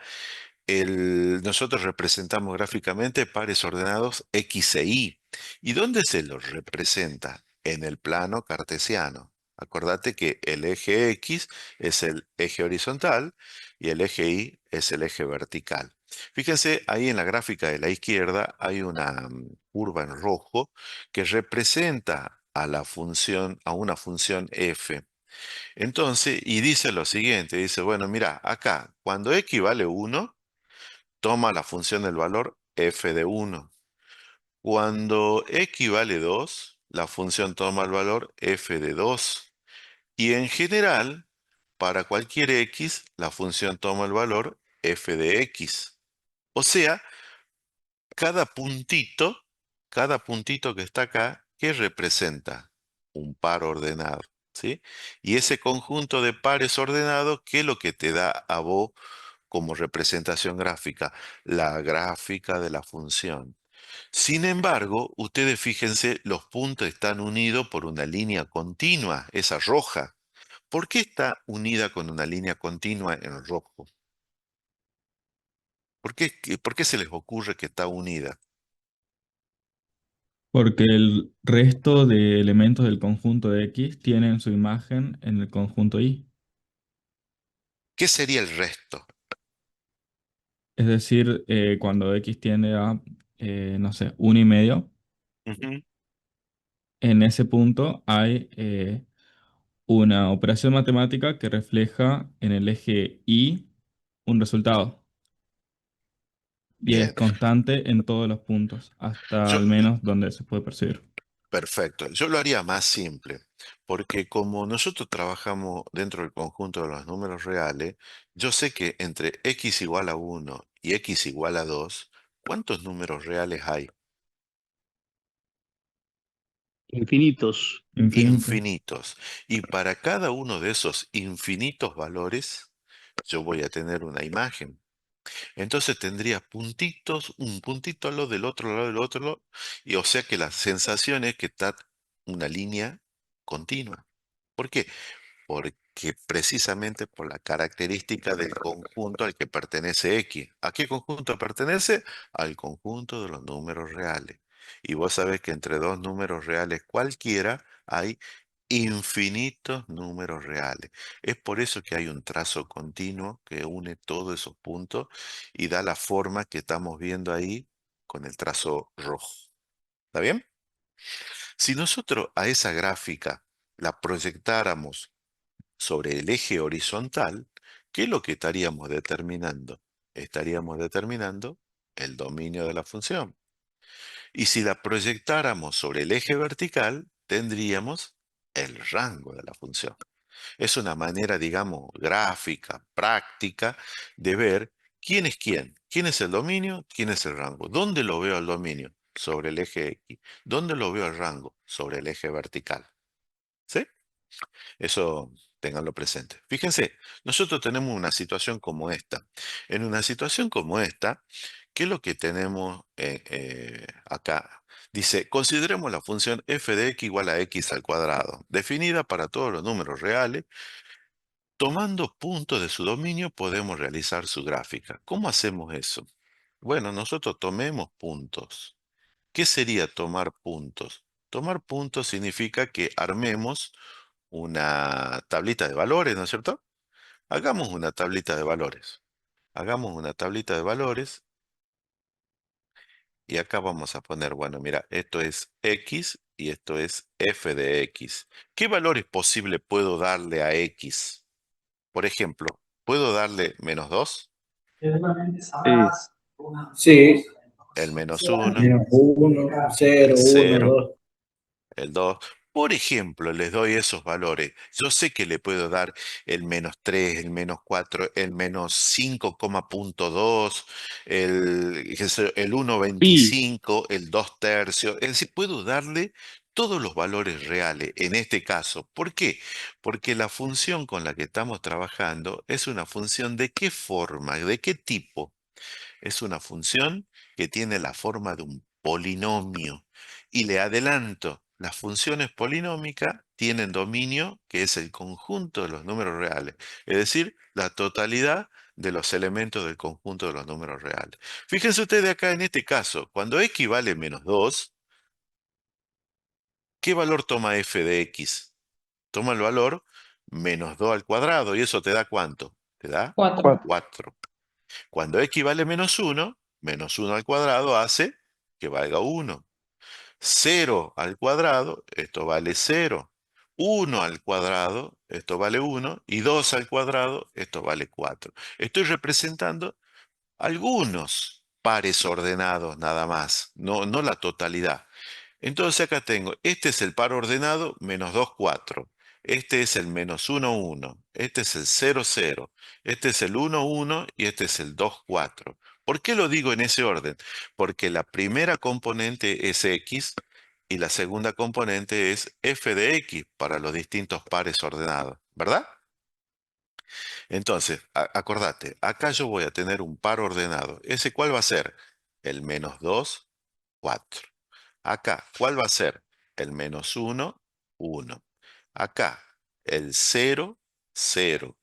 nosotros representamos gráficamente pares ordenados x e y. ¿Y dónde se los representa? En el plano cartesiano. Acordate que el eje X es el eje horizontal y el eje Y es el eje vertical. Fíjense, ahí en la gráfica de la izquierda hay una curva en rojo que representa a a una función f. Entonces, y dice lo siguiente, dice, bueno, mira, acá, cuando x vale 1, toma la función del valor f de 1. Cuando x vale 2, la función toma el valor f de 2. Y en general, para cualquier x, la función toma el valor f de x. O sea, cada puntito, cada puntito que está acá, ¿qué representa? Un par ordenado, ¿sí? Y ese conjunto de pares ordenados, ¿qué es lo que te da a vos como representación gráfica? La gráfica de la función. Sin embargo, ustedes fíjense, los puntos están unidos por una línea continua, esa roja. ¿Por qué está unida con una línea continua en rojo? ¿Por qué se les ocurre que está unida? Porque el resto de elementos del conjunto X tienen su imagen en el conjunto Y. ¿Qué sería el resto? Es decir, cuando X tiende a, no sé, 1,5, Ujú. en ese punto hay una operación matemática que refleja en el eje Y un resultado. Y es Bien. constante en todos los puntos, hasta Yo, al menos donde se puede percibir. perfecto. Yo lo haría más simple, porque como nosotros trabajamos dentro del conjunto de los números reales, yo sé que entre x igual a 1 y x igual a 2, ¿cuántos números reales hay? Infinitos. Infinito. Infinitos. Y para cada uno de esos infinitos valores, yo voy a tener una imagen. Entonces tendría puntitos, un puntito al lado del otro lado del otro lado, y o sea que la sensación es que está una línea continua. ¿Por qué? Porque precisamente por la característica del conjunto al que pertenece X. ¿A qué conjunto pertenece? Al conjunto de los números reales. Y vos sabés que entre dos números reales cualquiera hay infinitos números reales. Es por eso que hay un trazo continuo que une todos esos puntos y da la forma que estamos viendo ahí con el trazo rojo. ¿Está bien? Si nosotros a esa gráfica la proyectáramos sobre el eje horizontal, ¿qué es lo que estaríamos determinando? Estaríamos determinando el dominio de la función. Y si la proyectáramos sobre el eje vertical, tendríamos el rango de la función. Es una manera, digamos, gráfica, práctica, de ver quién es quién. ¿Quién es el dominio? ¿Quién es el rango? ¿Dónde lo veo al dominio? Sobre el eje X. ¿Dónde lo veo al rango? Sobre el eje vertical. ¿Sí? Eso ténganlo presente. Fíjense, nosotros tenemos una situación como esta. En una situación como esta, ¿qué es lo que tenemos acá? Dice, consideremos la función f de x igual a x al cuadrado, definida para todos los números reales. Tomando puntos de su dominio podemos realizar su gráfica. ¿Cómo hacemos eso? Bueno, nosotros tomemos puntos. ¿Qué sería tomar puntos? Tomar puntos significa que armemos una tablita de valores, ¿no es cierto? Hagamos una tablita de valores. Hagamos una tablita de valores y acá vamos a poner, bueno, mira, esto es x y esto es f de x. ¿Qué valores posibles puedo darle a x? Por ejemplo, ¿puedo darle -2? Sí. El -1, -1, 0, el 1, 0, 2. el 2. Por ejemplo, les doy esos valores. Yo sé que le puedo dar el -3, el -4, el -5,2, el Pi. 1,25, el 2 tercios. Es decir, puedo darle todos los valores reales en este caso. ¿Por qué? Porque la función con la que estamos trabajando es una función de qué forma, de qué tipo. Es una función que tiene la forma de un polinomio. Y le adelanto, las funciones polinómicas tienen dominio, que es el conjunto de los números reales, es decir, la totalidad de los elementos del conjunto de los números reales. Fíjense ustedes acá en este caso, cuando x vale -2, ¿qué valor toma f de x? Toma el valor -2 al cuadrado, y eso te da ¿cuánto? Te da 4. 4. Cuando x vale -1, -1 al cuadrado hace que valga 1. 0 al cuadrado, esto vale 0. 1 al cuadrado, esto vale 1. Y 2 al cuadrado, esto vale 4. Estoy representando algunos pares ordenados nada más, no la totalidad. Entonces acá tengo, este es el par ordenado, -2, 4. Este es el -1, 1. Este es el 0, 0. Este es el 1, 1 y este es el 2, 4. ¿Por qué lo digo en ese orden? Porque la primera componente es x y la segunda componente es f de x para los distintos pares ordenados, ¿verdad? Entonces, acordate, acá yo voy a tener un par ordenado. ¿Ese cuál va a ser? El -2, 4. Acá, ¿cuál va a ser? El -1, 1. Acá, el 0, 0.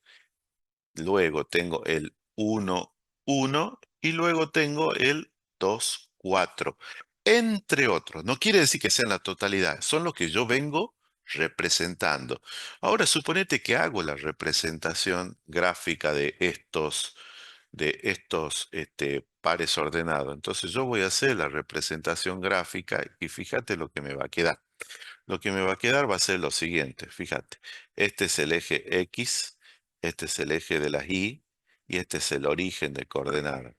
Luego tengo el 1, 1. Y luego tengo el 2, 4. Entre otros. No quiere decir que sean la totalidad. Son los que yo vengo representando. Ahora, suponete que hago la representación gráfica de estos pares ordenados. Entonces yo voy a hacer la representación gráfica y fíjate lo que me va a quedar. Lo que me va a quedar va a ser lo siguiente, fíjate. Este es el eje X, este es el eje de las Y y este es el origen de coordenadas.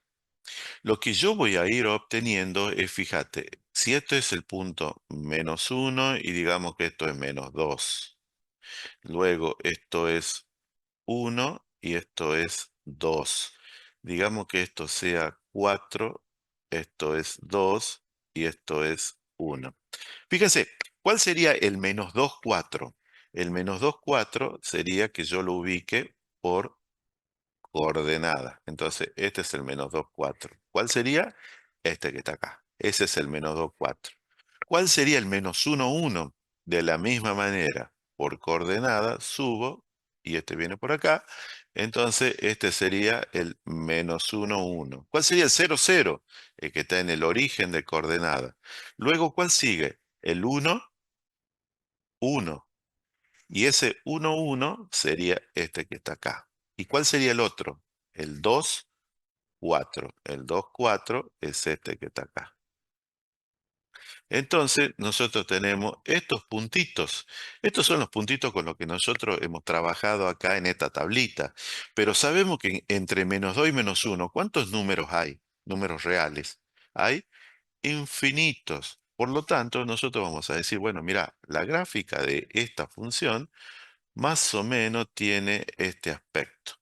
Lo que yo voy a ir obteniendo es, fíjate, si esto es el punto -1 y digamos que esto es -2. Luego esto es 1 y esto es 2. Digamos que esto sea 4, esto es 2 y esto es 1. Fíjense, ¿cuál sería el -2, 4? El -2, 4 sería que yo lo ubique por coordenada. Entonces, este es el -2, 4. ¿Cuál sería? Este que está acá. Ese es el -2, 4. ¿Cuál sería el -1, 1? De la misma manera, por coordenada, subo y este viene por acá. Entonces, este sería el -1, 1. ¿Cuál sería el 0, 0? El que está en el origen de coordenada. Luego, ¿cuál sigue? El 1, 1. Y ese 1, 1 sería este que está acá. ¿Y cuál sería el otro? El 2, 4. El 2, 4 es este que está acá. Entonces, nosotros tenemos estos puntitos. Estos son los puntitos con los que nosotros hemos trabajado acá en esta tablita. Pero sabemos que entre -2 y -1, ¿cuántos números hay? Números reales. Hay infinitos. Por lo tanto, nosotros vamos a decir, bueno, mira, la gráfica de esta función más o menos tiene este aspecto.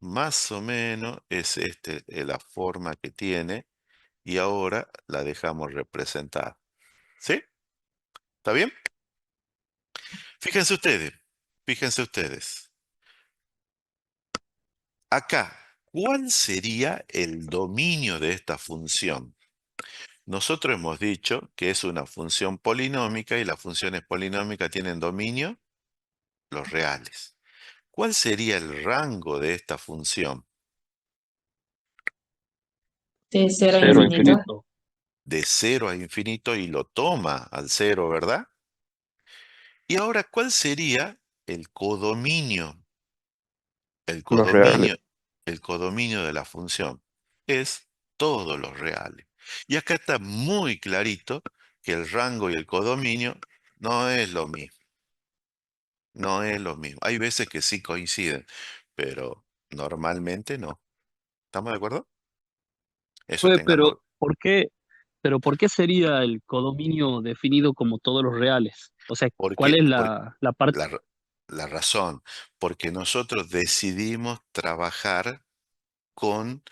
Más o menos es la forma que tiene y ahora la dejamos representar. ¿Sí? ¿Está bien? Fíjense ustedes, fíjense ustedes. Acá, ¿cuál sería el dominio de esta función? Nosotros hemos dicho que es una función polinómica y las funciones polinómicas tienen dominio, los reales. ¿Cuál sería el rango de esta función? De 0 a 0 a infinito. infinito. De 0 a infinito y lo toma al 0, ¿verdad? Y ahora, ¿cuál sería el codominio? El Los reales. codominio de la función es todos los reales. Y acá está muy clarito que el rango y el codominio no es lo mismo. No es lo mismo. Hay veces que sí coinciden, pero normalmente no. ¿Estamos de acuerdo? Eso Pues, tengamos, pero ¿por qué sería el codominio definido como todos los reales? O sea, ¿cuál porque, es por la parte? la, la razón, porque nosotros decidimos trabajar con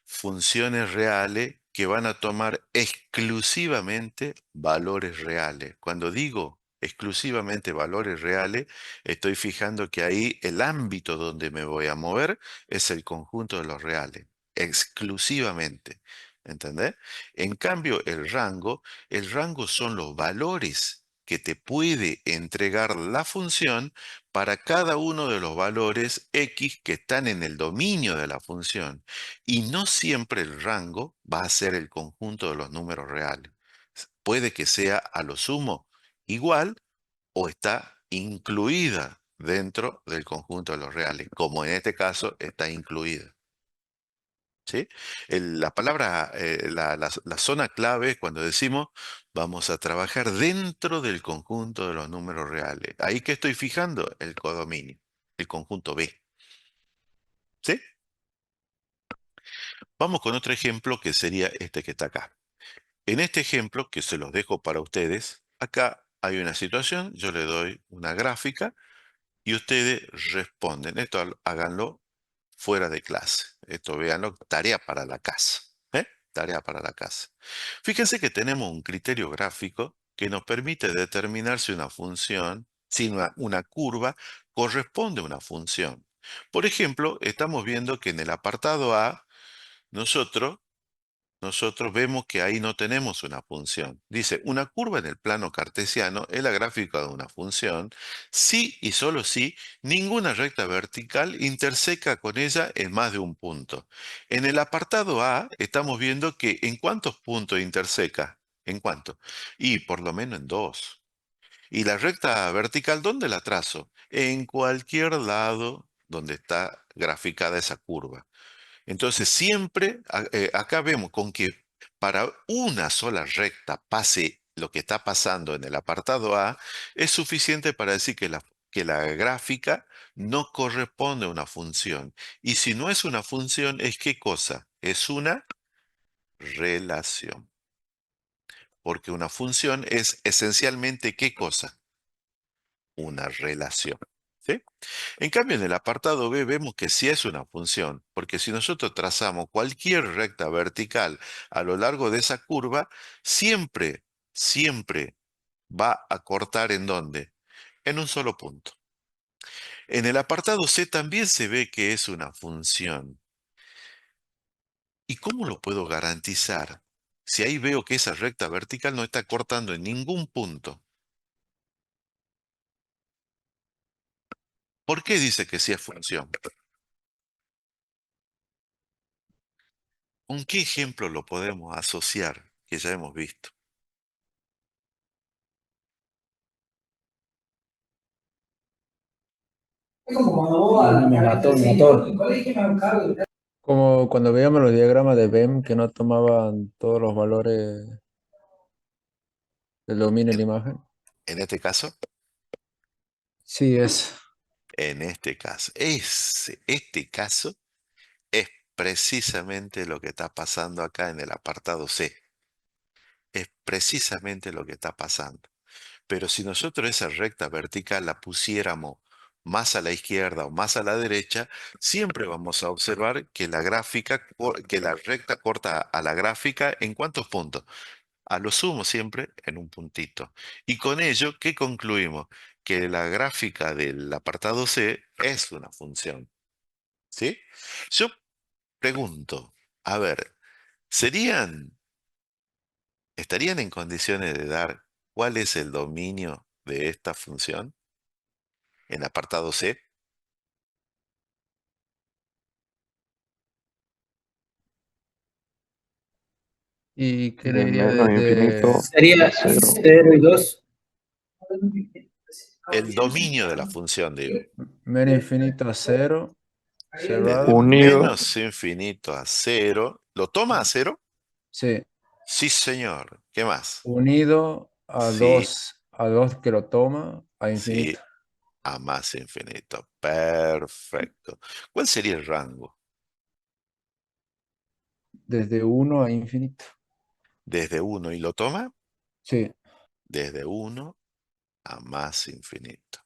funciones reales que van a tomar exclusivamente valores reales. Cuando digo exclusivamente valores reales, estoy fijando que ahí el ámbito donde me voy a mover es el conjunto de los reales, exclusivamente. ¿Entendés? En cambio, el rango son los valores que te puede entregar la función para cada uno de los valores X que están en el dominio de la función. Y no siempre el rango va a ser el conjunto de los números reales. Puede que sea a lo sumo igual o está incluida dentro del conjunto de los reales, como en este caso está incluida. ¿Sí? La palabra, la zona clave es cuando decimos vamos a trabajar dentro del conjunto de los números reales. Ahí que estoy fijando el codominio, el conjunto B. ¿Sí? Vamos con otro ejemplo que sería este que está acá. En este ejemplo, que se los dejo para ustedes, acá hay una situación, yo le doy una gráfica y ustedes responden. Esto háganlo fuera de clase. Esto véanlo, tarea para la casa. ¿Eh? Tarea para la casa. Fíjense que tenemos un criterio gráfico que nos permite determinar si una función, si una curva corresponde a una función. Por ejemplo, estamos viendo que en el apartado A, nosotros vemos que ahí no tenemos una función. Dice, una curva en el plano cartesiano es la gráfica de una función si y solo si ninguna recta vertical interseca con ella en más de un punto. En el apartado A estamos viendo que ¿en cuántos puntos interseca? ¿En cuánto? Y por lo menos en 2. ¿Y la recta vertical dónde la trazo? En cualquier lado donde está graficada esa curva. Entonces siempre acá vemos con que para una sola recta pase lo que está pasando en el apartado A, es suficiente para decir que la gráfica no corresponde a una función. Y si no es una función, ¿es qué cosa? Es una relación. Porque una función es esencialmente ¿qué cosa? Una relación. ¿Sí? En cambio, en el apartado B vemos que sí es una función, porque si nosotros trazamos cualquier recta vertical a lo largo de esa curva, siempre, siempre va a cortar ¿en dónde? En un solo punto. En el apartado C también se ve que es una función. ¿Y cómo lo puedo garantizar? Si ahí veo que esa recta vertical no está cortando en ningún punto. ¿Por qué dice que sí es función? ¿Con qué ejemplo lo podemos asociar que ya hemos visto? Me mató, me mató. Como cuando veíamos los diagramas de Venn que no tomaban todos los valores el dominio de la imagen. En este caso, Sí, es. en este caso. Este caso es precisamente lo que está pasando acá en el apartado C. Es precisamente lo que está pasando. Pero si nosotros esa recta vertical la pusiéramos más a la izquierda o más a la derecha, siempre vamos a observar que la gráfica, que la recta corta a la gráfica ¿en cuántos puntos? A lo sumo siempre en un puntito. Y con ello, ¿qué concluimos? Que la gráfica del apartado C es una función. ¿Sí? Yo pregunto, a ver, ¿estarían en condiciones de dar cuál es el dominio de esta función en apartado C? ¿Y qué De diría menos infinito Sería a cero. 0 y 2. El dominio de la función, digo. menos infinito a 0, Desde cerrado? Unido. menos infinito a cero. ¿Lo toma a cero? Sí. Sí, señor. ¿Qué más? Unido a Sí, 2 que lo toma a sí, infinito. a más infinito. Perfecto. ¿Cuál sería el rango? Desde 1 a infinito. Desde 1 y lo toma Sí. desde 1 a más infinito.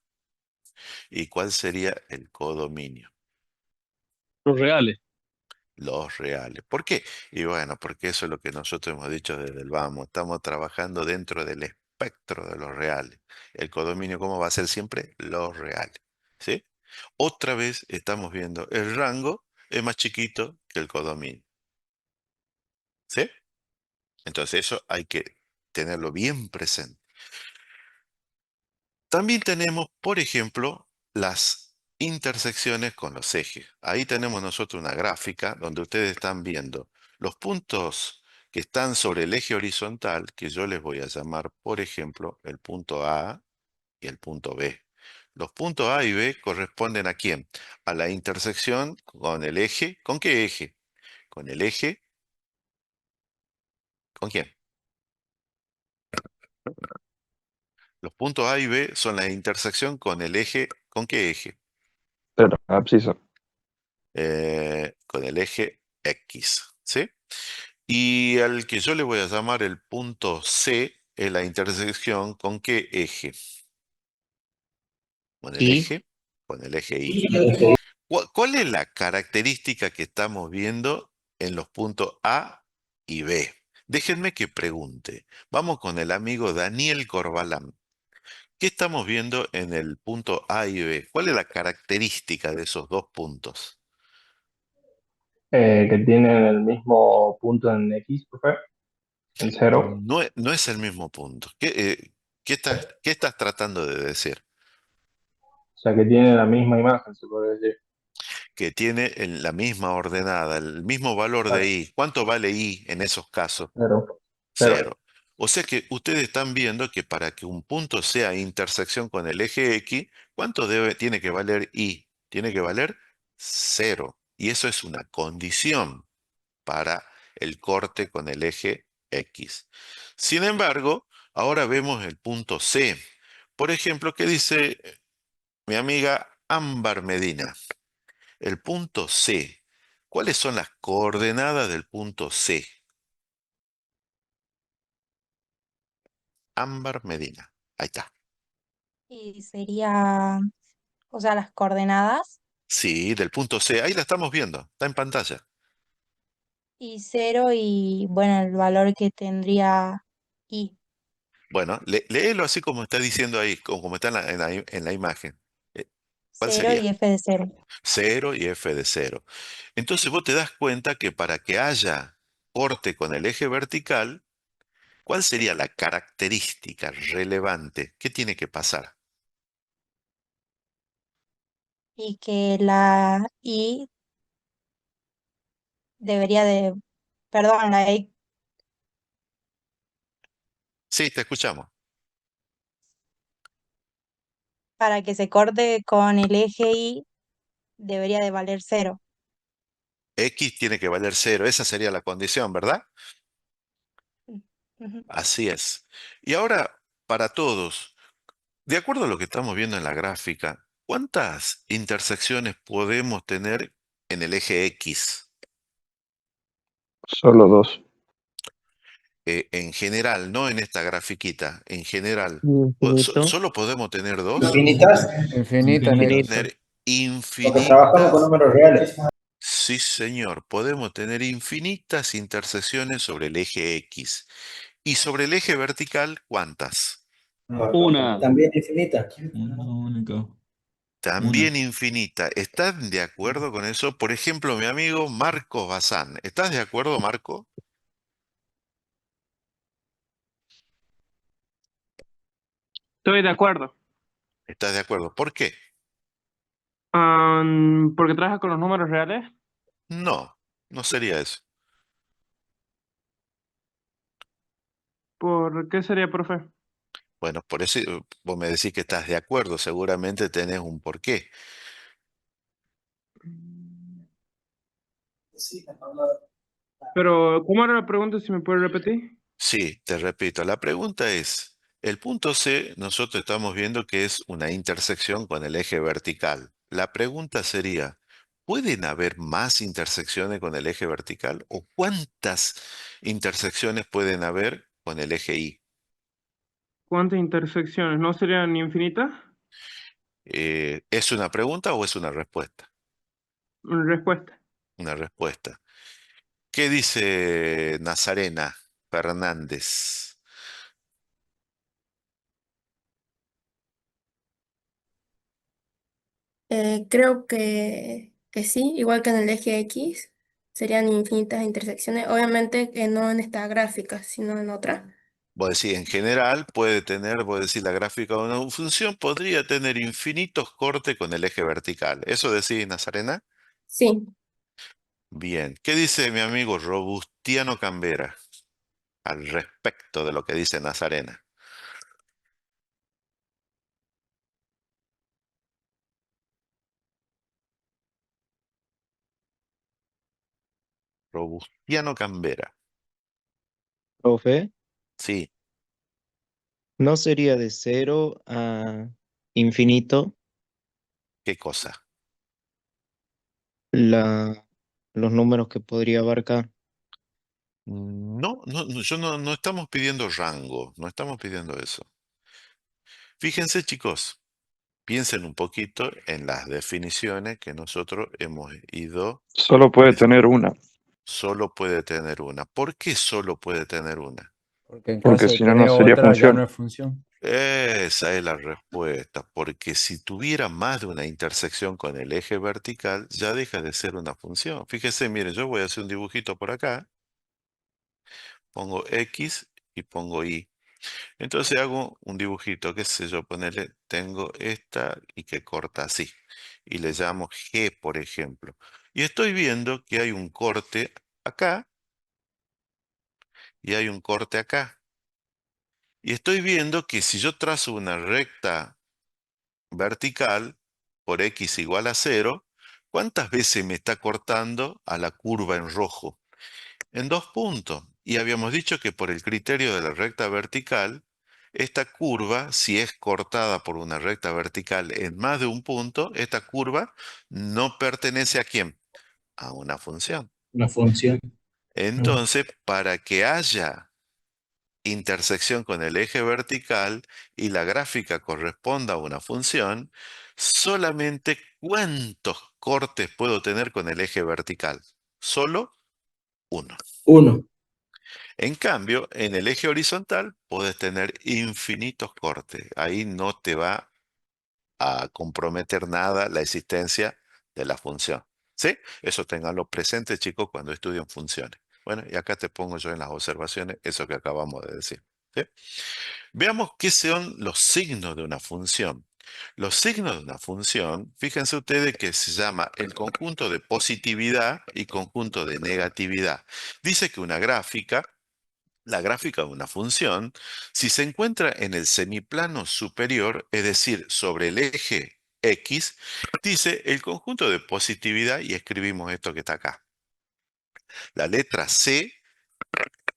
¿Y cuál sería el codominio? Los reales. Los reales. ¿Por qué? Y bueno, porque eso es lo que nosotros hemos dicho desde el vamos. Estamos trabajando dentro del espectro de los reales. El codominio, ¿cómo va a ser siempre? Los reales. ¿Sí? Otra vez estamos viendo el rango es más chiquito que el codominio. ¿Sí? Entonces eso hay que tenerlo bien presente. También tenemos, por ejemplo, las intersecciones con los ejes. Ahí tenemos nosotros una gráfica donde ustedes están viendo los puntos que están sobre el eje horizontal, que yo les voy a llamar, por ejemplo, el punto A y el punto B. Los puntos A y B corresponden ¿a quién? A la intersección con el eje. ¿Con qué eje? Con el eje. ¿Con quién? Los puntos A y B son la intersección con el eje. ¿Con qué eje? Cero. Abscisa. Con el eje X, ¿sí? Y al que yo le voy a llamar el punto C es la intersección ¿con qué eje? Y Con el eje Y. ¿Cuál es la característica que estamos viendo en los puntos A y B? Déjenme que pregunte. Vamos con el amigo Daniel Corbalán. ¿Qué estamos viendo en el punto A y B? ¿Cuál es la característica de esos dos puntos? Que tienen el mismo punto en X, profe, en cero. No es el mismo punto. ¿Qué estás tratando de decir? O sea, que tienen la misma imagen, se puede decir. Que tiene la misma ordenada, el mismo valor de Claro, i. ¿Cuánto vale i en esos casos? cero. Cero. Cero. O sea que ustedes están viendo que para que un punto sea intersección con el eje X, ¿cuánto tiene que valer i? Tiene que valer cero. Y eso es una condición para el corte con el eje X. Sin embargo, ahora vemos el punto C. Por ejemplo, ¿qué dice mi amiga Ámbar Medina? El punto C. ¿Cuáles son las coordenadas del punto C? Ámbar Medina. Ahí está. Y sería, o sea, las coordenadas Sí, del punto C. Ahí la estamos viendo. Está en pantalla. y cero y, bueno, el valor que tendría y Bueno, léelo así como está diciendo ahí, como está en la imagen. Eh, ¿Cuál cero y sería? f de cero. 0 y f de 0. Entonces vos te das cuenta que para que haya corte con el eje vertical, ¿cuál sería la característica relevante? ¿Qué tiene que pasar? Y que la y debería de, perdón, la y Sí, te escuchamos. para que se corte con el eje y debería de valer cero. X tiene que valer 0. Esa sería la condición, ¿verdad? Ujú. Así es. Y ahora, para todos, de acuerdo a lo que estamos viendo en la gráfica, ¿cuántas intersecciones podemos tener en el eje X? Solo 2. En general, no en esta grafiquita, en general. Infinito. ¿Solo podemos tener 2? Infinitas, Infinita en Podemos X. tener porque trabajamos con infinitas. números reales. Sí, señor. Podemos tener infinitas intersecciones sobre el eje X. ¿Y sobre el eje vertical, cuántas? Una. También infinita. Una única. Una. También infinita. ¿Están de acuerdo con eso? Por ejemplo, mi amigo Marco Bazán. ¿Estás de acuerdo, Marco? Estoy de acuerdo. ¿Estás de acuerdo? ¿Por qué? Porque trabaja con los números reales. No, no sería eso. ¿Por qué sería, profe? Bueno, por eso vos me decís que estás de acuerdo. Seguramente tenés un porqué. Pero, ¿cómo era la pregunta? Si me puede repetir. Sí, te repito, la pregunta es, el punto C, nosotros estamos viendo que es una intersección con el eje vertical. La pregunta sería, ¿pueden haber más intersecciones con el eje vertical? ¿O cuántas intersecciones pueden haber con el eje Y? ¿Cuántas intersecciones? ¿No serían infinitas? ¿Es una pregunta o es una respuesta? Respuesta. Una respuesta. ¿Qué dice Nazarena Fernández? Creo que sí, igual que en el eje X, serían infinitas intersecciones, obviamente que no en esta gráfica, sino en otra. Vos decís, en general puede tener, vos decís, la gráfica de una función podría tener infinitos cortes con el eje vertical. ¿Eso decís, Nazarena? Sí, Bien. ¿Qué dice mi amigo Robustiano Cambera al respecto de lo que dice Nazarena? Robustiano Cambera. Profe, Sí, ¿no sería de 0 a infinito ¿qué cosa? la, los números que podría abarcar? No, no estamos pidiendo rango, no estamos pidiendo eso. Fíjense, chicos, piensen un poquito en las definiciones que nosotros hemos ido. Solo puede tener una. Solo puede tener una. ¿Por qué solo puede tener una? Porque en Porque caso de si no, no tener sería otra, ya no función. es función. Esa es la respuesta, porque si tuviera más de una intersección con el eje vertical, ya deja de ser una función. Fíjese, miren, yo voy a hacer un dibujito por acá, pongo X y pongo Y. Entonces hago un dibujito, qué sé yo, ponerle, tengo esta y que corta así. Y le llamo G, por ejemplo. Y estoy viendo que hay un corte acá y hay un corte acá. Y estoy viendo que si yo trazo una recta vertical por x igual a 0, ¿cuántas veces me está cortando a la curva en rojo? En 2 puntos. Y habíamos dicho que por el criterio de la recta vertical, esta curva, si es cortada por una recta vertical en más de un punto, esta curva no pertenece a quién? A una función. Una función. Entonces, para que haya intersección con el eje vertical y la gráfica corresponda a una función, solamente ¿cuántos cortes puedo tener con el eje vertical? Solo uno. Uno. En cambio, en el eje horizontal puedes tener infinitos cortes. Ahí no te va a comprometer nada la existencia de la función. ¿Sí? Eso tenganlo presente, chicos, cuando estudien funciones. Bueno, y acá te pongo yo en las observaciones eso que acabamos de decir. ¿Sí? Veamos qué son los signos de una función. Los signos de una función, fíjense ustedes que se llama el conjunto de positividad y conjunto de negatividad. Dice que una gráfica, la gráfica de una función, si se encuentra en el semiplano superior, es decir, sobre el eje X, dice el conjunto de positividad y escribimos esto que está acá. La letra C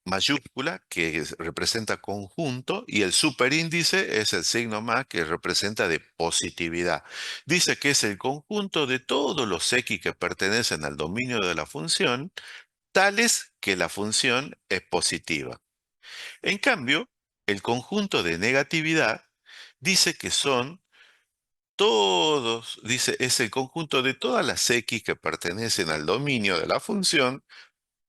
mayúscula que representa conjunto y el superíndice es el signo más que representa de positividad. Dice que es el conjunto de todos los X que pertenecen al dominio de la función, tales que la función es positiva. En cambio, el conjunto de negatividad dice que son todos, dice, es el conjunto de todas las X que pertenecen al dominio de la función,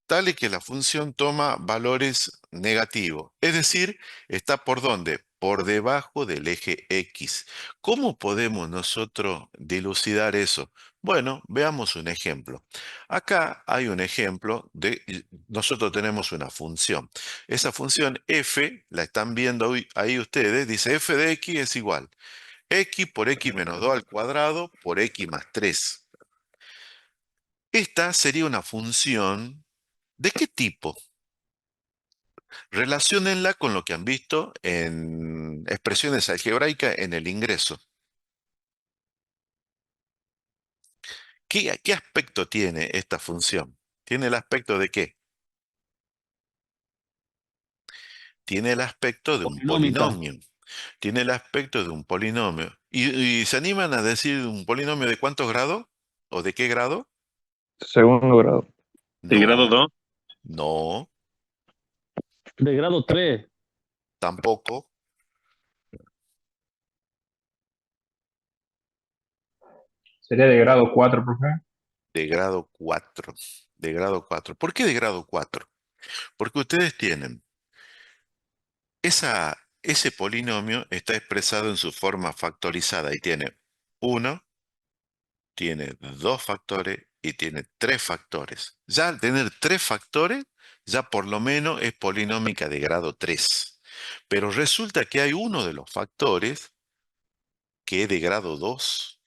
tal y que la función toma valores negativos. Es decir, está por dónde? Por debajo del eje X. ¿Cómo podemos nosotros dilucidar eso? Bueno, veamos un ejemplo. Acá hay un ejemplo de, nosotros tenemos una función. Esa función f, la están viendo ahí ustedes, dice f de x es igual x por x menos 2 al cuadrado por x más 3. Esta sería una función. ¿De qué tipo? Relaciónenla con lo que han visto en expresiones algebraicas en el ingreso. ¿Qué aspecto tiene esta función? ¿Tiene el aspecto de qué? Tiene el aspecto de un Polinómica. polinomio. Tiene el aspecto de un polinomio. ¿Y se animan a decir un polinomio de cuántos grados? ¿O de qué grado? Segundo grado. ¿De grado 2? No, De grado 3. tampoco. Sería de grado 4, profe. De grado 4. De grado 4. ¿Por qué de grado 4? Porque ustedes tienen ese polinomio está expresado en su forma factorizada y tiene 1, tiene 2 factores y tiene 3 factores. Ya al tener 3 factores, ya por lo menos es polinómica de grado 3. Pero resulta que hay uno de los factores que es de grado 2.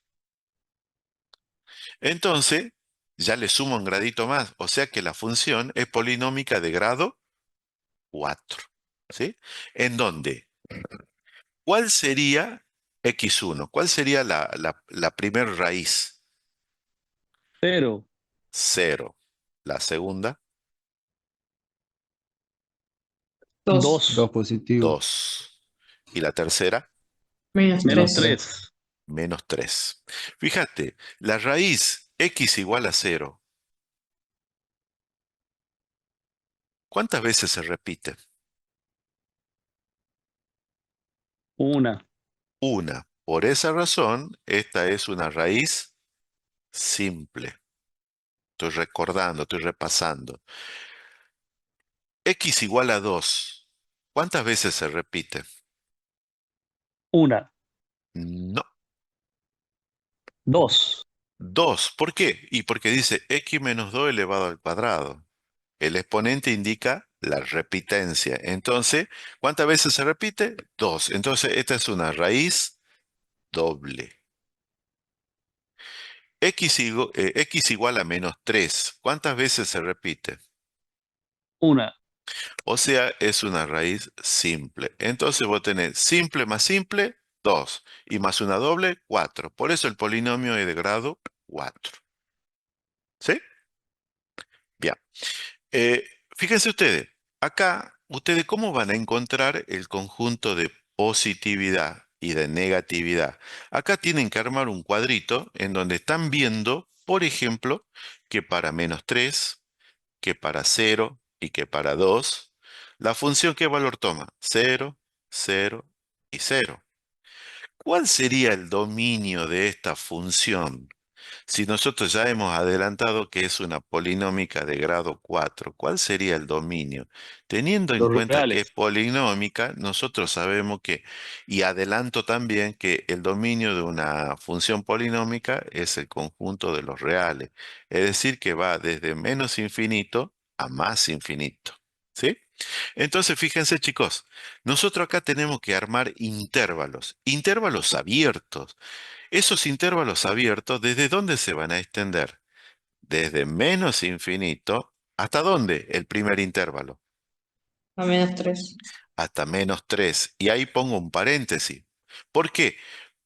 Entonces, ya le sumo un gradito más, o sea que la función es polinómica de grado 4. ¿Sí? En donde, ¿cuál sería x1? ¿Cuál sería la primer raíz? 0. 0. La segunda, 2. 2 positivo. 2. Y la tercera, Menos Menos 3. 3. menos 3. Fíjate, la raíz x igual a 0. ¿Cuántas veces se repite? 1. Una. Por esa razón, esta es una raíz simple. Estoy recordando, estoy repasando. X igual a 2. ¿Cuántas veces se repite? 1. No. 2. 2. ¿Por qué? Y porque dice x menos 2 elevado al cuadrado. El exponente indica la repitencia. Entonces, ¿cuántas veces se repite? 2. Entonces, esta es una raíz doble. X igual a menos 3. ¿Cuántas veces se repite? 1. O sea, es una raíz simple. Entonces vos tenés simple más simple, 2. Y más una doble, 4. Por eso el polinomio es de grado 4. ¿Sí? Bien. Fíjense ustedes. Acá, ustedes cómo van a encontrar el conjunto de positividad y de negatividad. Acá tienen que armar un cuadrito en donde están viendo, por ejemplo, que para menos 3, que para 0 y que para 2, la función ¿qué valor toma? 0, 0 y 0. ¿Cuál sería el dominio de esta función? Si nosotros ya hemos adelantado que es una polinómica de grado 4, ¿cuál sería el dominio? Teniendo en Los cuenta que es reales. polinómica, nosotros sabemos que, y adelanto también que el dominio de una función polinómica es el conjunto de los reales. Es decir, que va desde menos infinito a más infinito. ¿Sí? Entonces, fíjense chicos, nosotros acá tenemos que armar intervalos abiertos. Esos intervalos abiertos, ¿desde dónde se van a extender? Desde menos infinito, ¿hasta dónde el primer intervalo? A menos 3. Hasta menos 3. Y ahí pongo un paréntesis. ¿Por qué?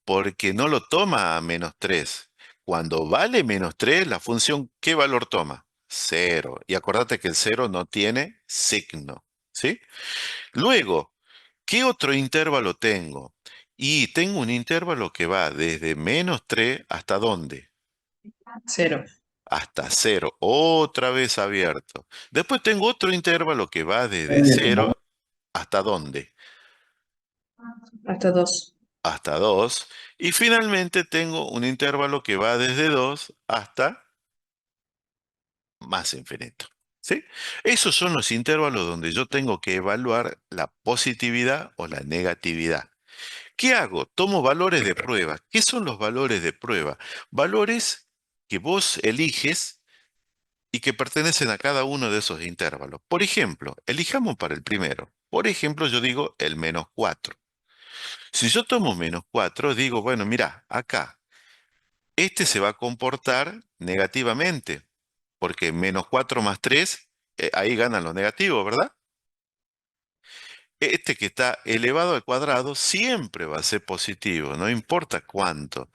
Porque no lo toma a menos 3. Cuando vale menos 3, la función, ¿qué valor toma? 0. Y acordate que el 0 no tiene signo. ¿sí? Luego, ¿qué otro intervalo tengo? Y tengo un intervalo que va desde -3 hasta ¿dónde? 0. Hasta 0, otra vez abierto. Después tengo otro intervalo que va desde Cambio 0 hasta ¿dónde? Hasta 2. Hasta 2. Y finalmente tengo un intervalo que va desde 2 hasta más infinito. ¿Sí? Esos son los intervalos donde yo tengo que evaluar la positividad o la negatividad. ¿Qué hago? Tomo valores de prueba. ¿Qué son los valores de prueba? Valores que vos eliges y que pertenecen a cada uno de esos intervalos. Por ejemplo, elijamos para el primero. Por ejemplo, yo digo el -4. Si yo tomo -4, digo, bueno, mira, acá, este se va a comportar negativamente, porque -4 más 3, ahí ganan los negativos, ¿verdad? Este que está elevado al cuadrado siempre va a ser positivo, no importa cuánto.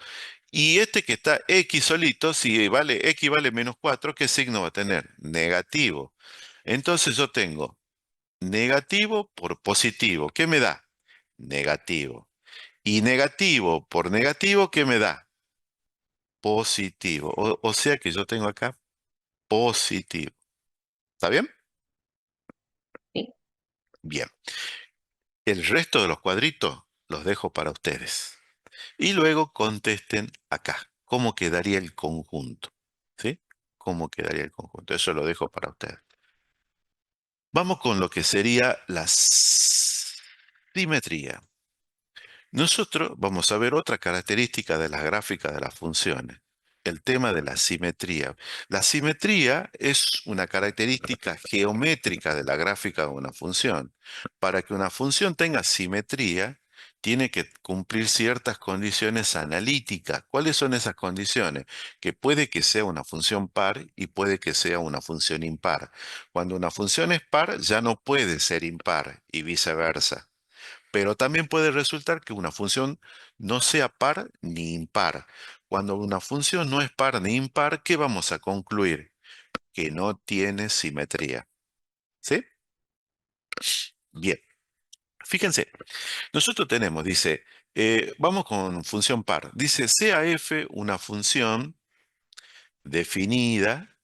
Y este que está x solito, si vale x vale -4, ¿qué signo va a tener? Negativo. Entonces yo tengo negativo por positivo. ¿Qué me da? Negativo. Y negativo por negativo, ¿qué me da? Positivo. O sea que yo tengo acá positivo. ¿Está bien? Sí. Bien. El resto de los cuadritos los dejo para ustedes. Y luego contesten acá. ¿Cómo quedaría el conjunto? ¿Sí? ¿Cómo quedaría el conjunto? Eso lo dejo para ustedes. Vamos con lo que sería la simetría. Nosotros vamos a ver otra característica de las gráficas de las funciones, el tema de la simetría. La simetría es una característica geométrica de la gráfica de una función. Para que una función tenga simetría, tiene que cumplir ciertas condiciones analíticas. ¿Cuáles son esas condiciones? Que puede que sea una función par y puede que sea una función impar. Cuando una función es par, ya no puede ser impar y viceversa. Pero también puede resultar que una función no sea par ni impar. Cuando una función no es par ni impar, ¿qué vamos a concluir? Que no tiene simetría. ¿Sí? Bien. Fíjense, nosotros tenemos, dice, vamos con función par. Dice, sea f una función definida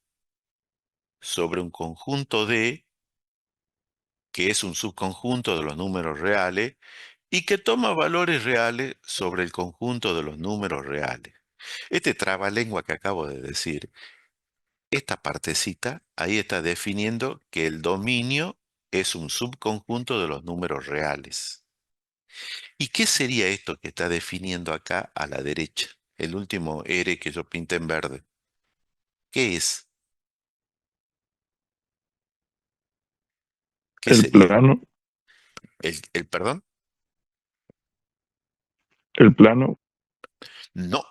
sobre un conjunto D, que es un subconjunto de los números reales, y que toma valores reales sobre el conjunto de los números reales. Este trabalengua que acabo de decir, esta partecita, ahí está definiendo que el dominio es un subconjunto de los números reales. ¿Y qué sería esto que está definiendo acá a la derecha? El último R que yo pinté en verde. ¿Qué es? ¿Qué El sería? plano, ¿El perdón? el plano, No.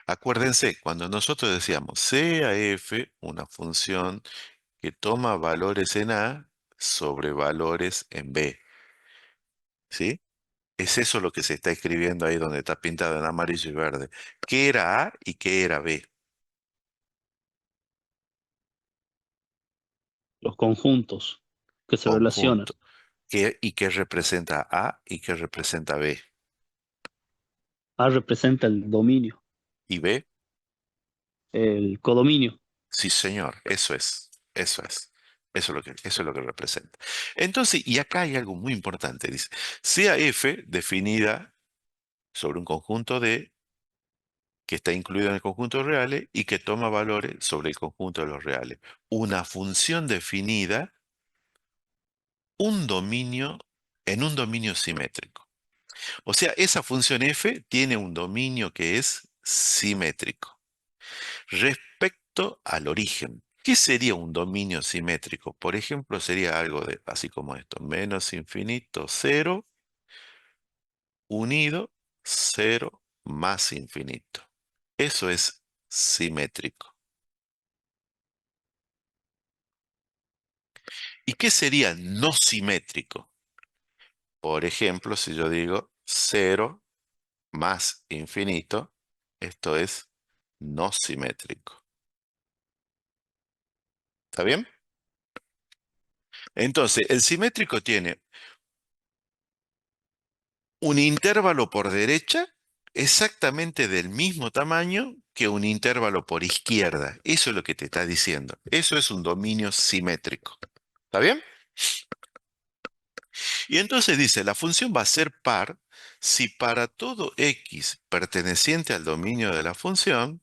Acuérdense, cuando nosotros decíamos sea f una función que toma valores en A sobre valores en B. ¿Sí? Es eso lo que se está escribiendo ahí donde está pintado en amarillo y verde. ¿Qué era A y qué era B? Los conjuntos que se relacionan. Conjunto. ¿Y qué representa A y qué representa B? A representa el dominio, ¿Y B? el codominio. Sí, señor, eso es, eso es. Eso es lo que representa. Entonces, y acá hay algo muy importante, dice, sea F definida sobre un conjunto D que está incluido en el conjunto de reales y que toma valores sobre el conjunto de los reales. Una función definida en un dominio simétrico. O sea, esa función f tiene un dominio que es simétrico. Respecto al origen, ¿qué sería un dominio simétrico? Por ejemplo, sería algo de así como esto, menos infinito, 0, unido, 0, más infinito. Eso es simétrico. ¿Y qué sería no simétrico? Por ejemplo, si yo digo 0 más infinito, esto es no simétrico. ¿Está bien? Entonces, el simétrico tiene un intervalo por derecha exactamente del mismo tamaño que un intervalo por izquierda. Eso es lo que te está diciendo. Eso es un dominio simétrico. ¿Está bien? Y entonces dice, la función va a ser par si para todo x perteneciente al dominio de la función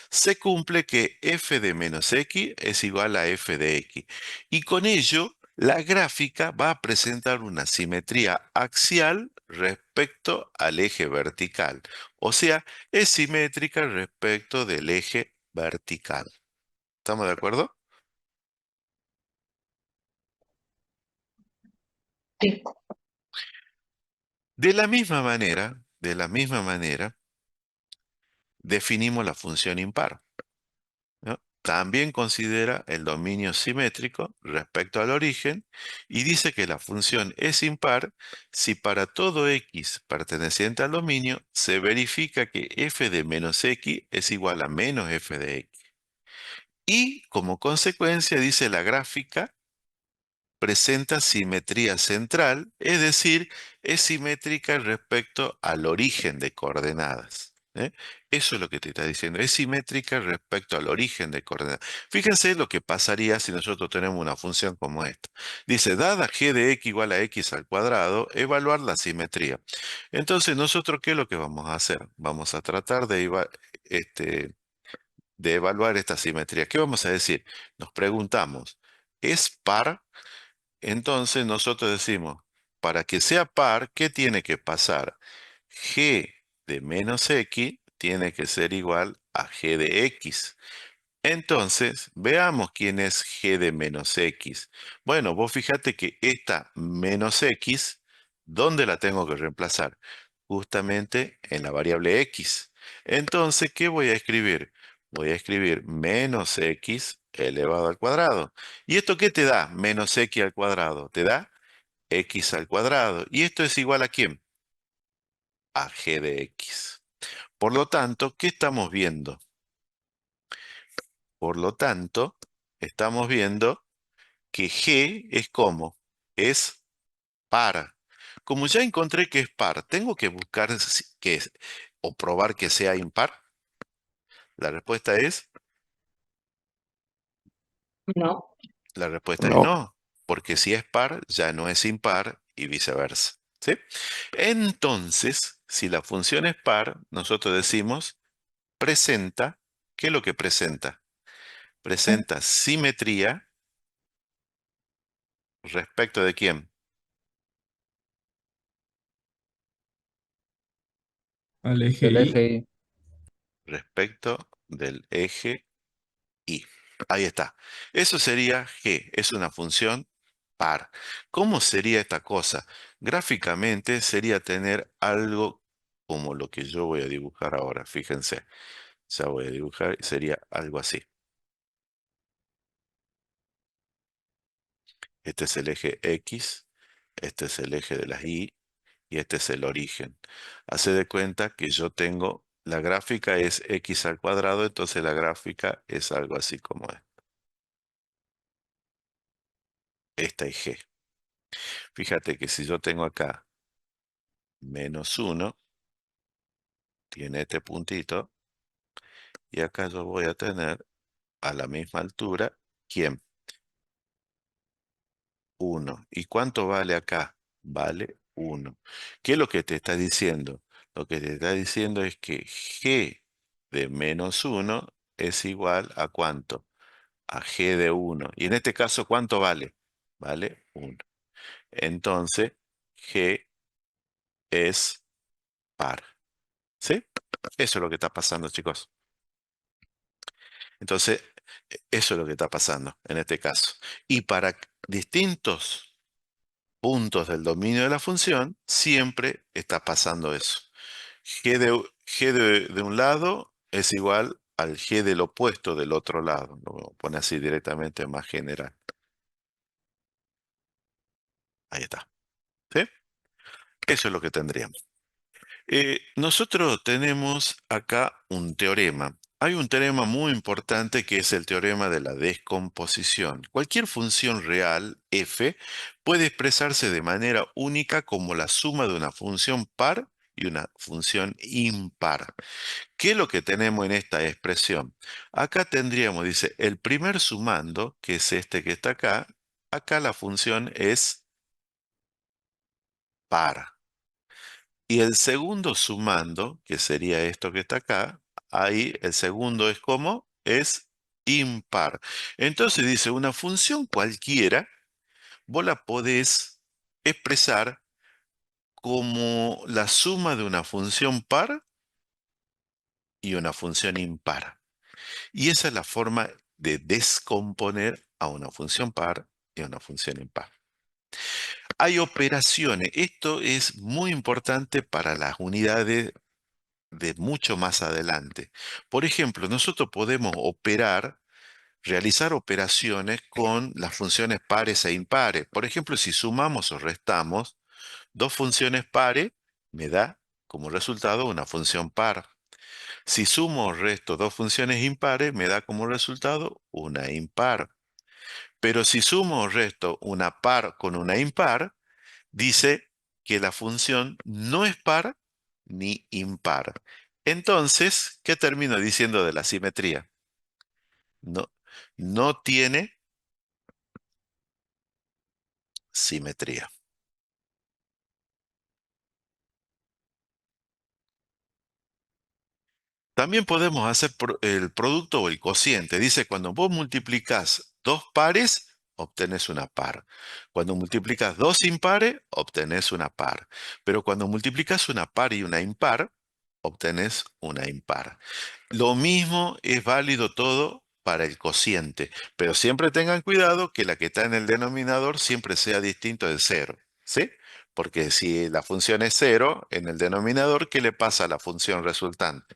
se cumple que f de menos x es igual a f de x. Y con ello, la gráfica va a presentar una simetría axial respecto al eje vertical. O sea, es simétrica respecto del eje vertical. ¿Estamos de acuerdo? Sí. De la misma manera, definimos la función impar, ¿no? También considera el dominio simétrico respecto al origen y dice que la función es impar si para todo x perteneciente al dominio se verifica que f de menos x es igual a menos f de x. Y como consecuencia dice la gráfica presenta simetría central, es decir, es simétrica respecto al origen de coordenadas. ¿Eh? Eso es lo que te está diciendo, es simétrica respecto al origen de coordenadas. Fíjense lo que pasaría si nosotros tenemos una función como esta. Dice, dada g de x igual a x al cuadrado, evaluar la simetría. Entonces, ¿nosotros qué es lo que vamos a hacer? Vamos a tratar de evaluar esta simetría. ¿Qué vamos a decir? Nos preguntamos, ¿es par? Entonces nosotros decimos, para que sea par, ¿qué tiene que pasar? G de menos x tiene que ser igual a g de x. Entonces, veamos quién es g de menos x. Bueno, vos fíjate que esta menos x, ¿dónde la tengo que reemplazar? Justamente en la variable x. Entonces, ¿qué voy a escribir? Voy a escribir menos x elevado al cuadrado. ¿Y esto qué te da? Menos x al cuadrado. Te da x al cuadrado. ¿Y esto es igual a quién? A g de x. Por lo tanto, ¿qué estamos viendo? Por lo tanto, estamos viendo que g es como, es par. Como ya encontré que es par, tengo que buscar o probar que sea impar. La respuesta es, No. la respuesta es No. no, porque si es par, ya no es impar y viceversa. ¿Sí? Entonces, si la función es par, nosotros decimos presenta, ¿qué es lo que presenta? Presenta simetría respecto de quién? Al eje El Y. eje Y. Respecto del eje Y. Ahí está. Eso sería G, es una función par. ¿Cómo sería esta cosa? Gráficamente sería tener algo como lo que yo voy a dibujar ahora. Fíjense, ya voy a dibujar, sería algo así. Este es el eje X, este es el eje de las Y y este es el origen. Hace de cuenta que yo tengo, la gráfica es X al cuadrado, entonces la gráfica es algo así como esta es G. Fíjate que si yo tengo acá menos 1, tiene este puntito, y acá yo voy a tener a la misma altura, ¿quién? 1. ¿Y cuánto vale acá? Vale 1. ¿Qué es lo que te está diciendo? Lo que te está diciendo es que G de menos 1 es igual a ¿cuánto? A G de 1. Y en este caso, ¿cuánto vale? Vale 1. Entonces, G es par. ¿Sí? Eso es lo que está pasando, chicos. Entonces, eso es lo que está pasando en este caso. Y para distintos puntos del dominio de la función, siempre está pasando eso. G de un lado es igual al G del opuesto del otro lado. Lo pone así directamente más general. Ahí está. ¿Sí? Eso es lo que tendríamos. Nosotros tenemos acá un teorema. Hay un teorema muy importante que es el teorema de la descomposición. Cualquier función real, f, puede expresarse de manera única como la suma de una función par y una función impar. ¿Qué es lo que tenemos en esta expresión? Acá tendríamos, dice, el primer sumando, que es este que está acá. Acá la función es par. Y el segundo sumando, que sería esto que está acá, ahí el segundo es como, es impar. Entonces dice, una función cualquiera, vos la podés expresar como la suma de una función par y una función impar. Y esa es la forma de descomponer a una función par y a una función impar. Hay operaciones, esto es muy importante para las unidades de mucho más adelante. Por ejemplo, nosotros podemos realizar operaciones con las funciones pares e impares. Por ejemplo, si sumamos o restamos dos funciones pares, me da como resultado una función par. Si sumo o resto dos funciones impares, me da como resultado una impar. Pero si sumo o resto una par con una impar, dice que la función no es par ni impar. Entonces, ¿qué termino diciendo de la simetría? No, no tiene simetría. También podemos hacer el producto o el cociente. Dice, cuando vos multiplicás dos pares, obtenés una par. Cuando multiplicas dos impares, obtenés una par. Pero cuando multiplicas una par y una impar, obtenés una impar. Lo mismo es válido todo para el cociente, pero siempre tengan cuidado que la que está en el denominador siempre sea distinto de cero, ¿sí? Porque si la función es cero en el denominador, ¿qué le pasa a la función resultante?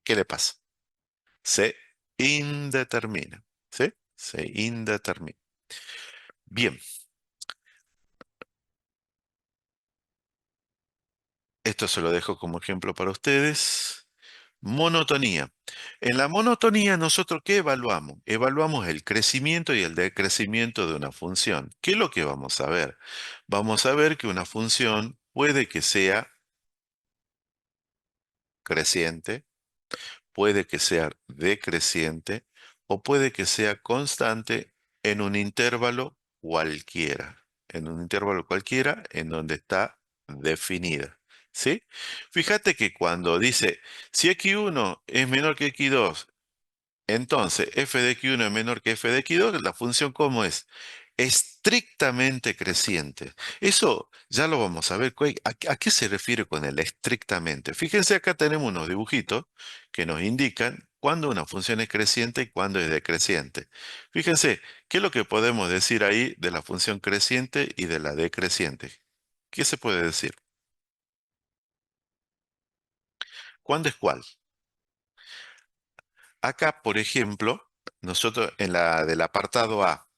¿Qué le pasa? Se indetermina, ¿sí? Se indetermina. Bien. Esto se lo dejo como ejemplo para ustedes. Monotonía. En la monotonía, ¿nosotros qué evaluamos? Evaluamos el crecimiento y el decrecimiento de una función. ¿Qué es lo que vamos a ver? Vamos a ver que una función puede que sea creciente, puede que sea decreciente o puede que sea constante en un intervalo cualquiera. En un intervalo cualquiera en donde está definida. ¿Sí? Fíjate que cuando dice, si x1 es menor que x2, entonces f de x1 es menor que f de x2, la función ¿cómo es? Estrictamente creciente. Eso ya lo vamos a ver. ¿A qué se refiere con el estrictamente? Fíjense, acá tenemos unos dibujitos que nos indican cuándo una función es creciente y cuándo es decreciente. Fíjense, ¿qué es lo que podemos decir ahí de la función creciente y de la decreciente? ¿Qué se puede decir? ¿Cuándo es cuál? Acá, por ejemplo, nosotros en la del apartado A,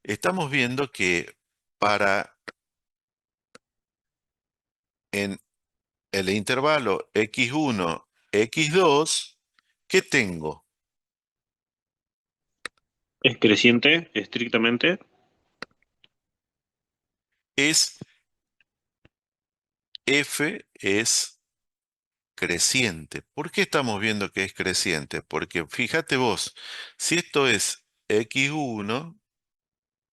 estamos viendo que para en el intervalo x1, x2, ¿qué tengo? Es creciente, estrictamente. F es creciente. ¿Por qué estamos viendo que es creciente? Porque fíjate vos, si esto es x1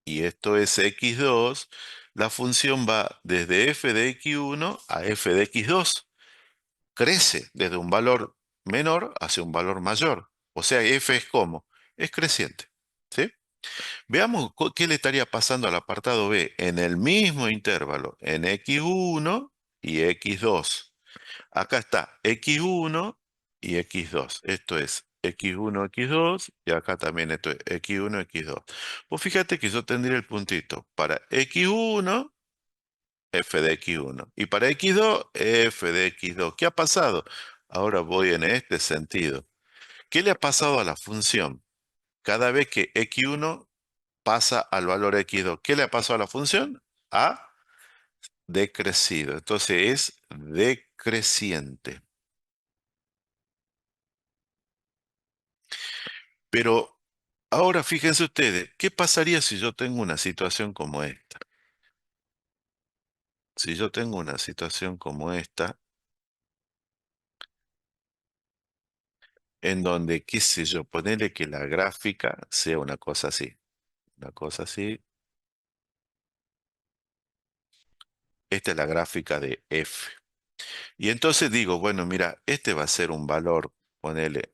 y esto es x2, la función va desde f de x1 a f de x2. Crece desde un valor menor hacia un valor mayor. O sea, f es como, es creciente. ¿Sí? Veamos qué le estaría pasando al apartado B en el mismo intervalo, en x1 y x2. Acá está x1 y x2. Esto es x1, x2 y acá también esto es x1, x2. Pues fíjate que yo tendría el puntito para x1, f de x1 y para x2, f de x2. ¿Qué ha pasado? Ahora voy en este sentido. ¿Qué le ha pasado a la función? Cada vez que x1 pasa al valor x2. ¿Qué le pasado a la función? Ha decrecido. Entonces es decreciente. Pero ahora fíjense ustedes, ¿qué pasaría si yo tengo una situación como esta? Si yo tengo una situación como esta, en donde, qué sé yo, ponerle que la gráfica sea una cosa así. Una cosa así. Esta es la gráfica de F. Y entonces digo, bueno, mira, este va a ser un valor, ponele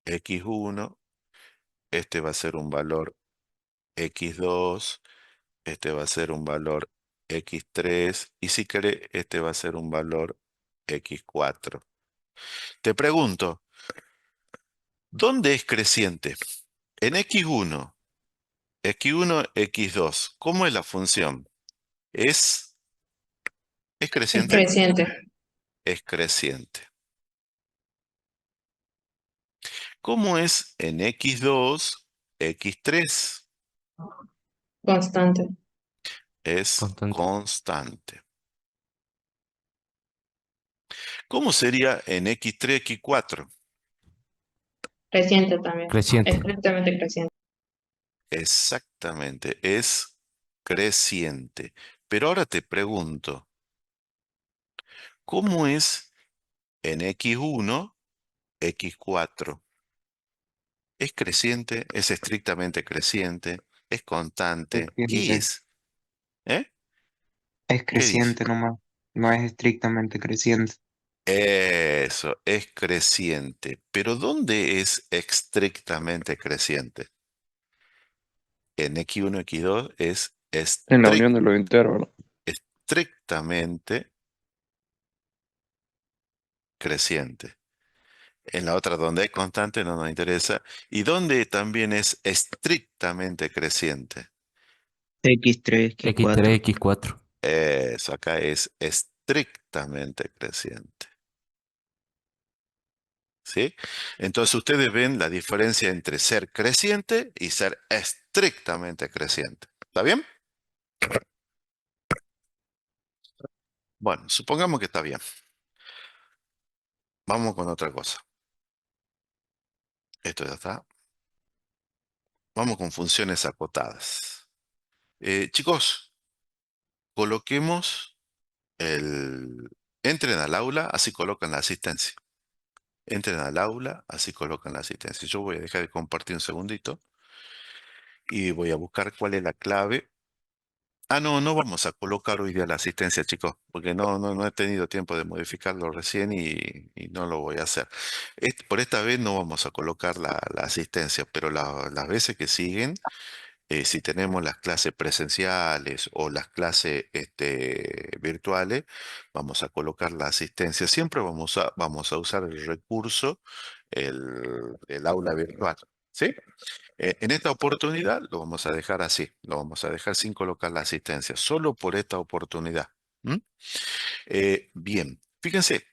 x1, este va a ser un valor x2, este va a ser un valor x3, y si querés, este va a ser un valor x4. Te pregunto, ¿dónde es creciente? En x1, x1, x2, ¿cómo es la función? ¿Es Es creciente? creciente. Es creciente. ¿Cómo es en x2, x3? Constante. Es Constante. constante. ¿Cómo sería en x3, x4? Creciente también. Creciente. Estrictamente creciente. Exactamente, es creciente. Pero ahora te pregunto, ¿cómo es en x1, x4? ¿Es creciente? ¿Es estrictamente creciente? ¿Es constante? ¿Qué es? ¿Eh? Es ¿Qué dice? creciente nomás, no es estrictamente creciente. Eso, es creciente. Pero ¿dónde es estrictamente creciente? En x1, x2 es En la unión de los intervalos. estrictamente creciente. En la otra, donde hay constante, no nos interesa. Y donde también es estrictamente creciente. X3, X3, X4. X4. Eso, acá es estrictamente creciente. ¿Sí? Entonces ustedes ven la diferencia entre ser creciente y ser estrictamente creciente. ¿Está bien? Bueno, supongamos que está bien. Vamos con otra cosa. Esto ya está. Vamos con funciones acotadas. Chicos, coloquemos el... Entren al aula, así colocan la asistencia. Entren al aula, así colocan la asistencia. Yo voy a dejar de compartir un segundito y voy a buscar cuál es la clave. Ah, no, no vamos a colocar hoy día la asistencia, chicos, porque no he tenido tiempo de modificarlo recién y no lo voy a hacer. Por esta vez no vamos a colocar la asistencia, pero las veces que siguen, si tenemos las clases presenciales o las clases virtuales, vamos a colocar la asistencia. Siempre vamos a usar el recurso, el aula virtual. ¿Sí? En esta oportunidad lo vamos a dejar así, lo vamos a dejar sin colocar la asistencia, solo por esta oportunidad. ¿Mm? Bien, fíjense,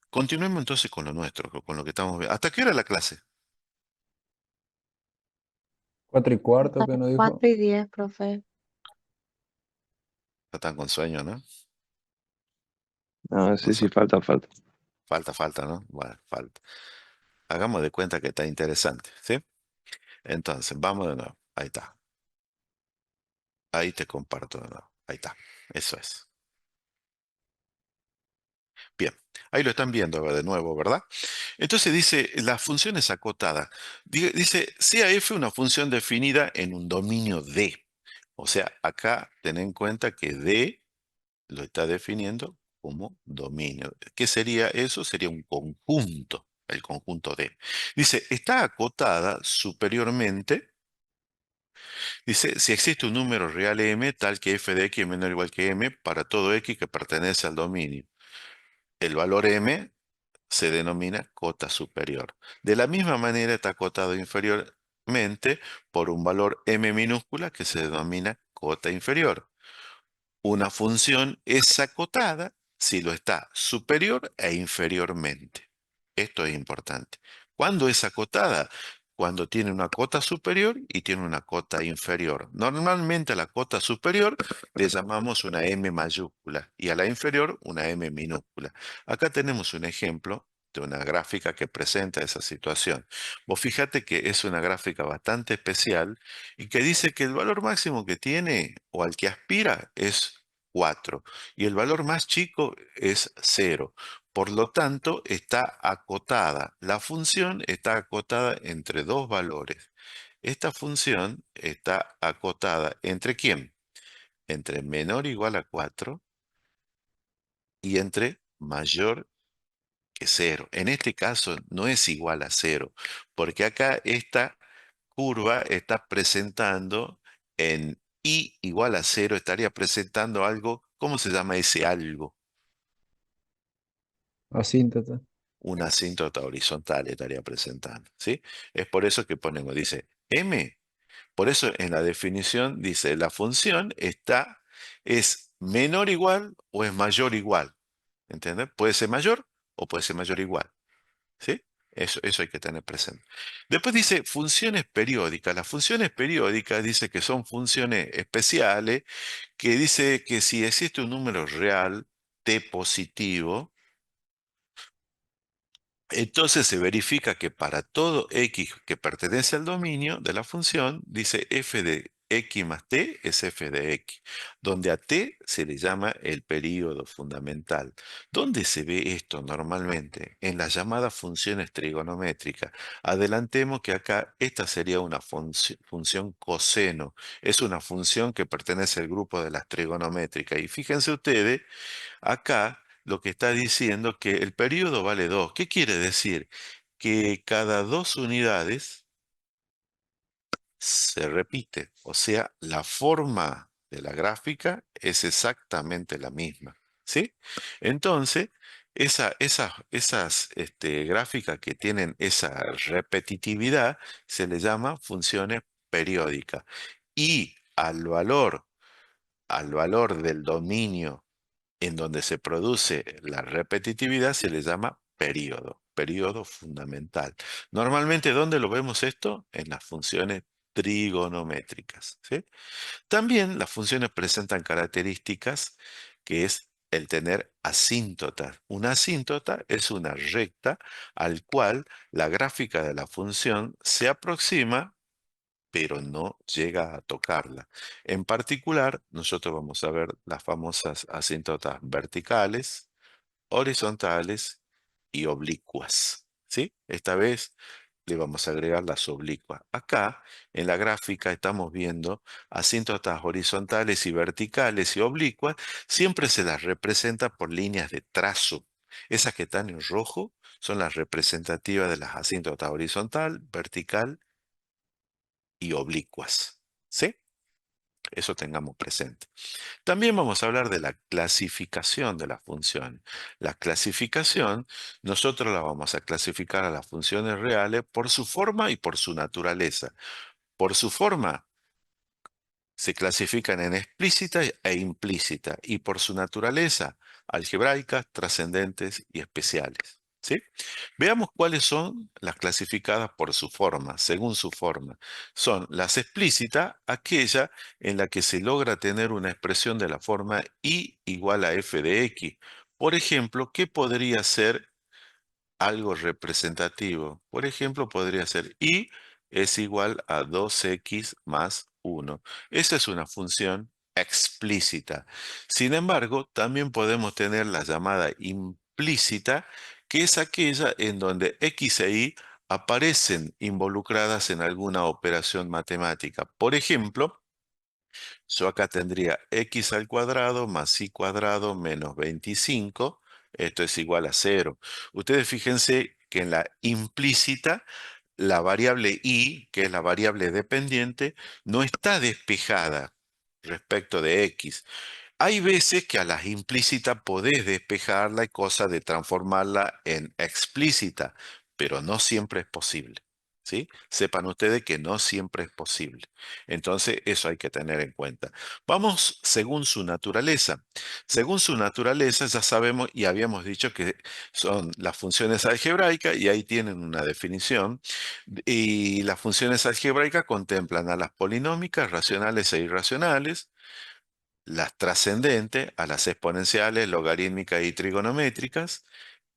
continuemos entonces con lo nuestro, con lo que estamos viendo. ¿Hasta qué hora la clase? 4:15, ¿qué nos dijo? 4:10, profe. Están con sueño, ¿no? No, sí, falta. Falta, ¿no? Bueno, falta. Hagamos de cuenta que está interesante, ¿sí? Entonces, vamos de nuevo. Ahí está. Ahí te comparto de nuevo. Ahí está. Eso es. Bien. Ahí lo están viendo de nuevo, ¿verdad? Entonces dice, las funciones acotadas. Dice, sea f una función definida en un dominio D. O sea, acá ten en cuenta que D lo está definiendo como dominio. ¿Qué sería eso? Sería un conjunto, el conjunto D. Dice, está acotada superiormente. Dice, si existe un número real M tal que f de x es menor o igual que M para todo x que pertenece al dominio. El valor M se denomina cota superior. De la misma manera está acotado inferiormente por un valor M minúscula que se denomina cota inferior. Una función es acotada si lo está superior e inferiormente. Esto es importante. ¿Cuándo es acotada? Cuando tiene una cota superior y tiene una cota inferior. Normalmente a la cota superior le llamamos una M mayúscula y a la inferior una M minúscula. Acá tenemos un ejemplo de una gráfica que presenta esa situación. Vos fíjate que es una gráfica bastante especial y que dice que el valor máximo que tiene o al que aspira es 4 y el valor más chico es 0. Por lo tanto, está acotada. La función está acotada entre dos valores. Esta función está acotada ¿entre quién? Entre menor o igual a 4 y entre mayor que 0. En este caso no es igual a 0, porque acá esta curva está presentando en i igual a 0, estaría presentando algo. ¿Cómo se llama ese algo? Asíntota. Una asíntota horizontal estaría presentando, ¿sí? Es por eso que ponemos, dice m. Por eso en la definición dice, la función es menor o igual o es mayor o igual. ¿Entiendes? Puede ser mayor o puede ser mayor o igual. ¿Sí? Eso hay que tener presente. Después dice funciones periódicas. Las funciones periódicas dice que son funciones especiales, que dice que si existe un número real, t positivo, entonces se verifica que para todo x que pertenece al dominio de la función, dice f de x más t es f de x, donde a t se le llama el período fundamental. ¿Dónde se ve esto normalmente? En las llamadas funciones trigonométricas. Adelantemos que acá esta sería una función coseno. Es una función que pertenece al grupo de las trigonométricas. Y fíjense ustedes, acá lo que está diciendo que el periodo vale 2. ¿Qué quiere decir? Que cada 2 unidades se repite. O sea, la forma de la gráfica es exactamente la misma. ¿Sí? Entonces, esas gráficas que tienen esa repetitividad se le llama funciones periódicas. Y al valor del dominio en donde se produce la repetitividad se le llama período fundamental. Normalmente, ¿dónde lo vemos esto? En las funciones trigonométricas, ¿sí? También las funciones presentan características que es el tener asíntotas. Una asíntota es una recta al cual la gráfica de la función se aproxima pero no llega a tocarla. En particular, nosotros vamos a ver las famosas asíntotas verticales, horizontales y oblicuas. ¿Sí? Esta vez le vamos a agregar las oblicuas. Acá, en la gráfica, estamos viendo asíntotas horizontales y verticales y oblicuas. Siempre se las representa por líneas de trazo. Esas que están en rojo son las representativas de las asíntotas horizontal, vertical y oblicuas. ¿Sí? Eso tengamos presente. También vamos a hablar de la clasificación de las funciones. La clasificación, nosotros la vamos a clasificar a las funciones reales por su forma y por su naturaleza. Por su forma, se clasifican en explícita e implícita, y por su naturaleza, algebraicas, trascendentes y especiales. ¿Sí? Veamos cuáles son las clasificadas por su forma, según su forma. Son las explícitas, aquella en la que se logra tener una expresión de la forma y igual a f de x. Por ejemplo, ¿qué podría ser algo representativo? Por ejemplo, podría ser y es igual a 2x más 1. Esa es una función explícita. Sin embargo, también podemos tener la llamada implícita, que es aquella en donde x e y aparecen involucradas en alguna operación matemática. Por ejemplo, yo acá tendría x al cuadrado más y cuadrado menos 25. Esto es igual a 0. Ustedes fíjense que en la implícita, la variable y, que es la variable dependiente, no está despejada respecto de x. Hay veces que a las implícitas podés despejarla y cosa de transformarla en explícita, pero no siempre es posible. ¿Sí? Sepan ustedes que no siempre es posible. Entonces, eso hay que tener en cuenta. Vamos según su naturaleza. Según su naturaleza, ya sabemos y habíamos dicho que son las funciones algebraicas y ahí tienen una definición. Y las funciones algebraicas contemplan a las polinómicas, racionales e irracionales, las trascendentes, a las exponenciales, logarítmicas y trigonométricas,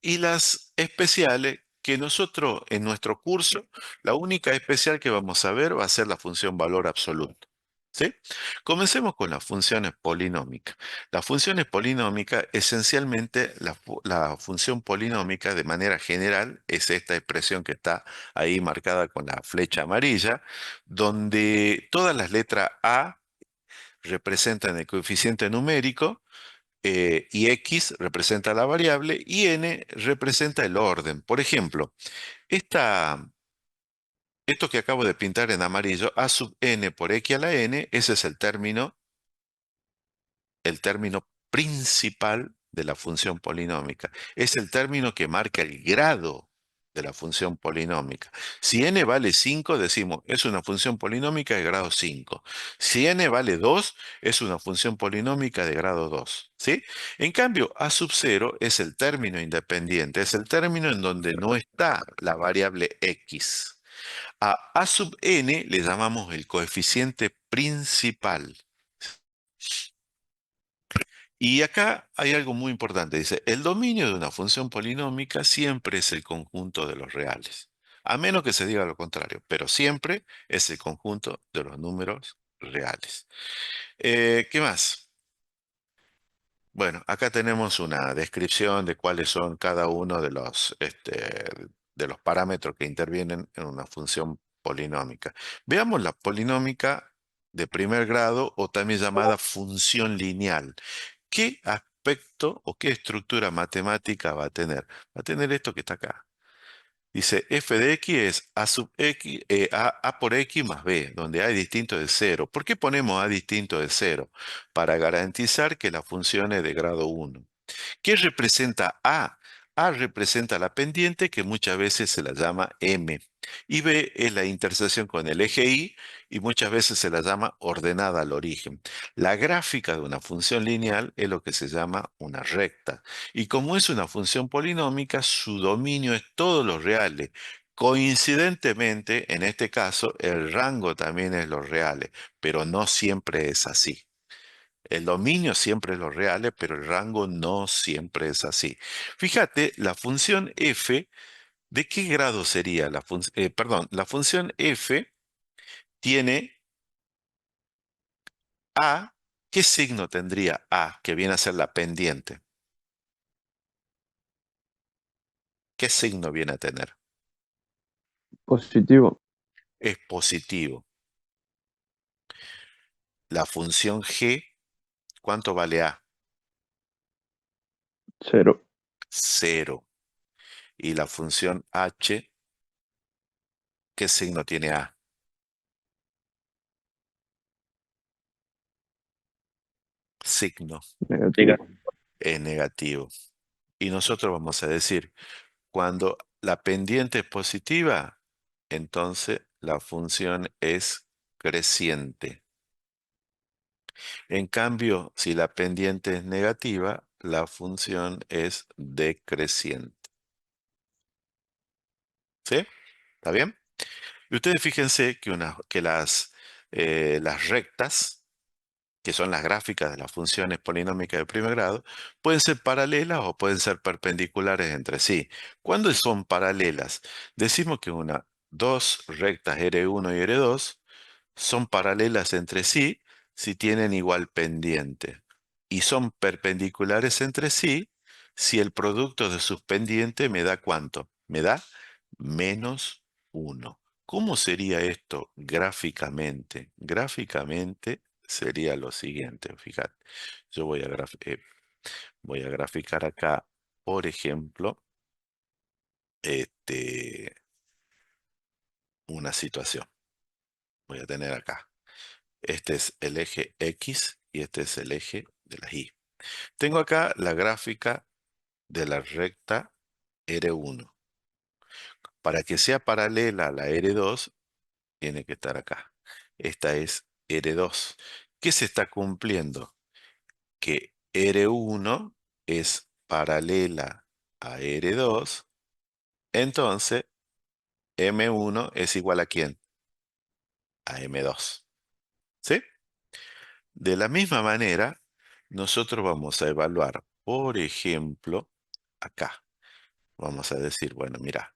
y las especiales que nosotros en nuestro curso, la única especial que vamos a ver va a ser la función valor absoluto. ¿Sí? Comencemos con las funciones polinómicas. Las funciones polinómicas, esencialmente la función polinómica de manera general es esta expresión que está ahí marcada con la flecha amarilla, donde todas las letras A representan el coeficiente numérico, y X representa la variable y N representa el orden. Por ejemplo, esto que acabo de pintar en amarillo, A sub N por X a la N, ese es el término principal de la función polinómica. Es el término que marca el grado de la función polinómica. Si n vale 5, decimos, es una función polinómica de grado 5. Si n vale 2, es una función polinómica de grado 2. ¿Sí? En cambio, a sub 0 es el término independiente, es el término en donde no está la variable x. A sub n le llamamos el coeficiente principal. Y acá hay algo muy importante. Dice, el dominio de una función polinómica siempre es el conjunto de los reales. A menos que se diga lo contrario, pero siempre es el conjunto de los números reales. ¿Qué más? Bueno, acá tenemos una descripción de cuáles son cada uno de los parámetros que intervienen en una función polinómica. Veamos la polinómica de primer grado o también llamada función lineal. ¿Qué aspecto o qué estructura matemática va a tener? Va a tener esto que está acá. Dice, f de x es a sub x, a por x más b, donde a es distinto de 0. ¿Por qué ponemos a distinto de 0? Para garantizar que la función es de grado 1. ¿Qué representa A? A representa la pendiente, que muchas veces se la llama M. Y B es la intersección con el eje y muchas veces se la llama ordenada al origen. La gráfica de una función lineal es lo que se llama una recta. Y como es una función polinómica, su dominio es todos los reales. Coincidentemente, en este caso, el rango también es los reales, pero no siempre es así. El dominio siempre es los reales, pero el rango no siempre es así. Fíjate, la función f, ¿de qué grado sería la función? Perdón, la función f tiene a. ¿Qué signo tendría a, que viene a ser la pendiente? ¿Qué signo viene a tener? Positivo. Es positivo. La función g, ¿cuánto vale a? 0. 0. Y la función h, ¿qué signo tiene a? Signo. Negativo. Es negativo. Y nosotros vamos a decir, cuando la pendiente es positiva, entonces la función es creciente. En cambio, si la pendiente es negativa, la función es decreciente. ¿Sí? ¿Está bien? Y ustedes fíjense que las rectas, que son las gráficas de las funciones polinómicas de primer grado, pueden ser paralelas o pueden ser perpendiculares entre sí. ¿Cuándo son paralelas? Decimos que dos rectas R1 y R2 son paralelas entre sí si tienen igual pendiente. Y son perpendiculares entre sí si el producto de sus pendientes me da ¿cuánto? Me da -1. ¿Cómo sería esto gráficamente? Gráficamente sería lo siguiente, fíjate. Yo voy a graficar acá, por ejemplo, una situación. Voy a tener acá. Este es el eje X y este es el eje de la Y. Tengo acá la gráfica de la recta R1. Para que sea paralela a la R2, tiene que estar acá. Esta es R2. ¿Qué se está cumpliendo? Que R1 es paralela a R2, entonces M1 es igual ¿a quién? A M2. ¿Sí? De la misma manera, nosotros vamos a evaluar, por ejemplo, acá. vamos a decir, bueno, mira,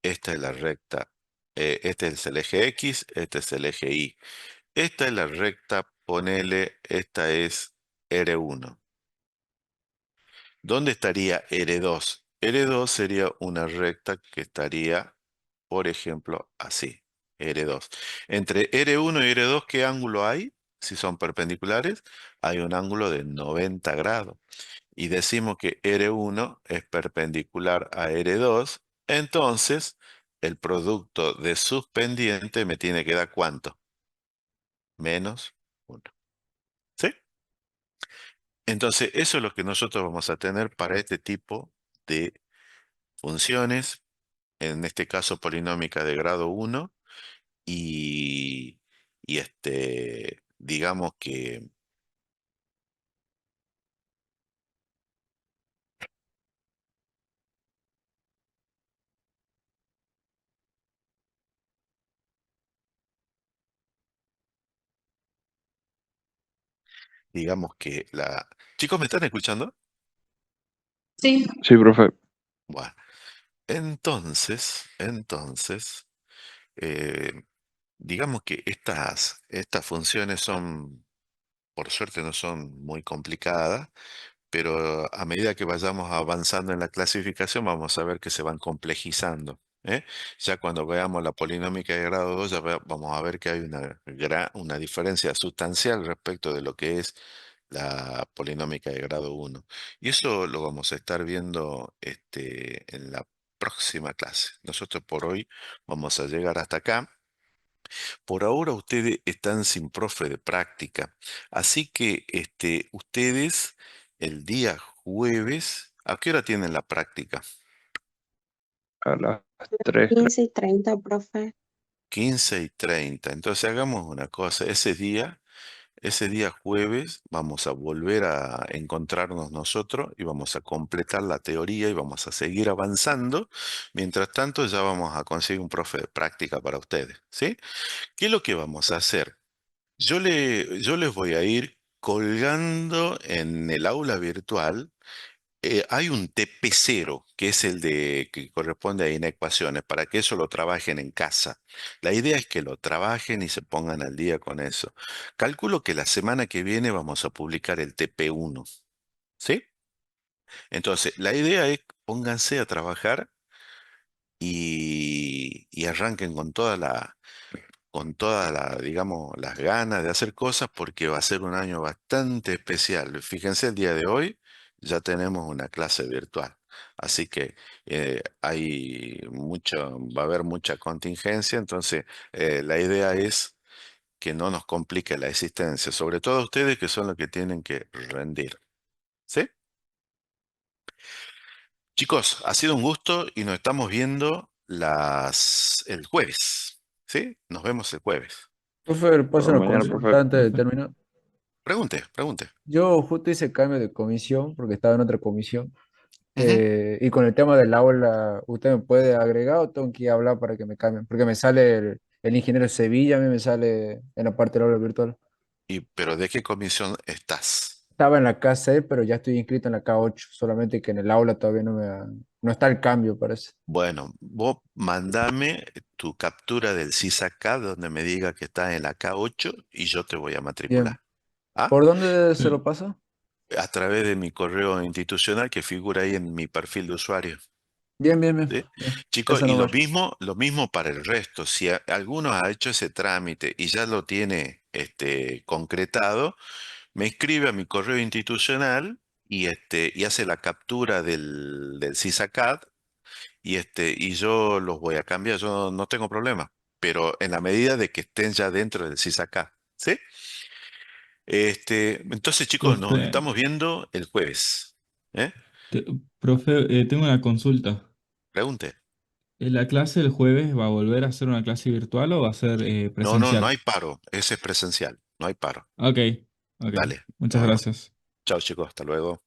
esta es la recta, este es el eje X, este es el eje Y. Esta es la recta, ponele, esta es R1. ¿Dónde estaría R2? R2 sería una recta que estaría, por ejemplo, así, R2. Entre R1 y R2, ¿qué ángulo hay? Si son perpendiculares, hay un ángulo de 90 grados. Y decimos que R1 es perpendicular a R2, entonces el producto de sus pendientes me tiene que dar ¿cuánto? Menos 1. ¿Sí? Entonces, eso es lo que nosotros vamos a tener para este tipo de funciones, en este caso polinómica de grado 1, y, digamos que la... Chicos, ¿me están escuchando? Sí. Sí, profe. Bueno, entonces, eh, digamos que estas funciones son, por suerte no son muy complicadas, pero a medida que vayamos avanzando en la clasificación vamos a ver que se van complejizando, ¿eh? Ya cuando veamos la polinómica de grado 2 vamos a ver que hay una diferencia sustancial respecto de lo que es la polinómica de grado 1. Y eso lo vamos a estar viendo en la próxima clase. Nosotros por hoy vamos a llegar hasta acá. Por ahora ustedes están sin profe de práctica, así que ustedes el día jueves, ¿a qué hora tienen la práctica? A las 3, creo. 15:30, profe. 15:30. Entonces hagamos una cosa, ese día jueves vamos a volver a encontrarnos nosotros y vamos a completar la teoría y vamos a seguir avanzando. Mientras tanto ya vamos a conseguir un profe de práctica para ustedes, ¿sí? ¿Qué es lo que vamos a hacer? Yo les voy a ir colgando en el aula virtual. Hay un TP0, que es que corresponde a inecuaciones, para que eso lo trabajen en casa. La idea es que lo trabajen y se pongan al día con eso. Calculo que la semana que viene vamos a publicar el TP1, ¿sí? Entonces, la idea es pónganse a trabajar y arranquen digamos, las ganas de hacer cosas porque va a ser un año bastante especial. Fíjense, el día de hoy ya tenemos una clase virtual, así que va a haber mucha contingencia, entonces la idea es que no nos complique la existencia, sobre todo a ustedes que son los que tienen que rendir. ¿Sí? Chicos, ha sido un gusto y nos estamos viendo el jueves. ¿Sí? Nos vemos el jueves. Profe, ¿puedo hacer Hasta una mañana, consulta profe. antes de terminar? Pregunte. Yo justo hice cambio de comisión porque estaba en otra comisión. Ujú. Y con el tema del aula, ¿usted me puede agregar o tengo que hablar para que me cambien? Porque me sale el ingeniero Sevilla, a mí me sale en la parte del aula virtual. ¿Pero de qué comisión estás? Estaba en la K6, pero ya estoy inscrito en la K8, solamente que en el aula todavía no está el cambio, parece. Bueno, vos mandame tu captura del CISAK donde me diga que estás en la K8 y yo te voy a Bien. matricular. ¿Ah? ¿Por dónde se lo pasa? A través de mi correo institucional que figura ahí en mi perfil de usuario. Bien, bien, bien. ¿Sí? Bien. Chicos, Eso y no lo mismo para el resto. Si alguno ha hecho ese trámite y ya lo tiene concretado, me escribe a mi correo institucional y hace la captura del CISACAD y yo los voy a cambiar, yo no tengo problema, pero en la medida de que estén ya dentro del CISACAD, ¿sí? Entonces, chicos, nos Profe, estamos viendo el jueves. ¿Eh? te- profe, tengo una consulta. Pregunte. ¿La clase del jueves va a volver a ser una clase virtual o va a ser No hay presencial? paro, ese es presencial, no hay paro. Ok, ok. Dale, Muchas nos vemos. gracias. Chao, chicos, hasta luego.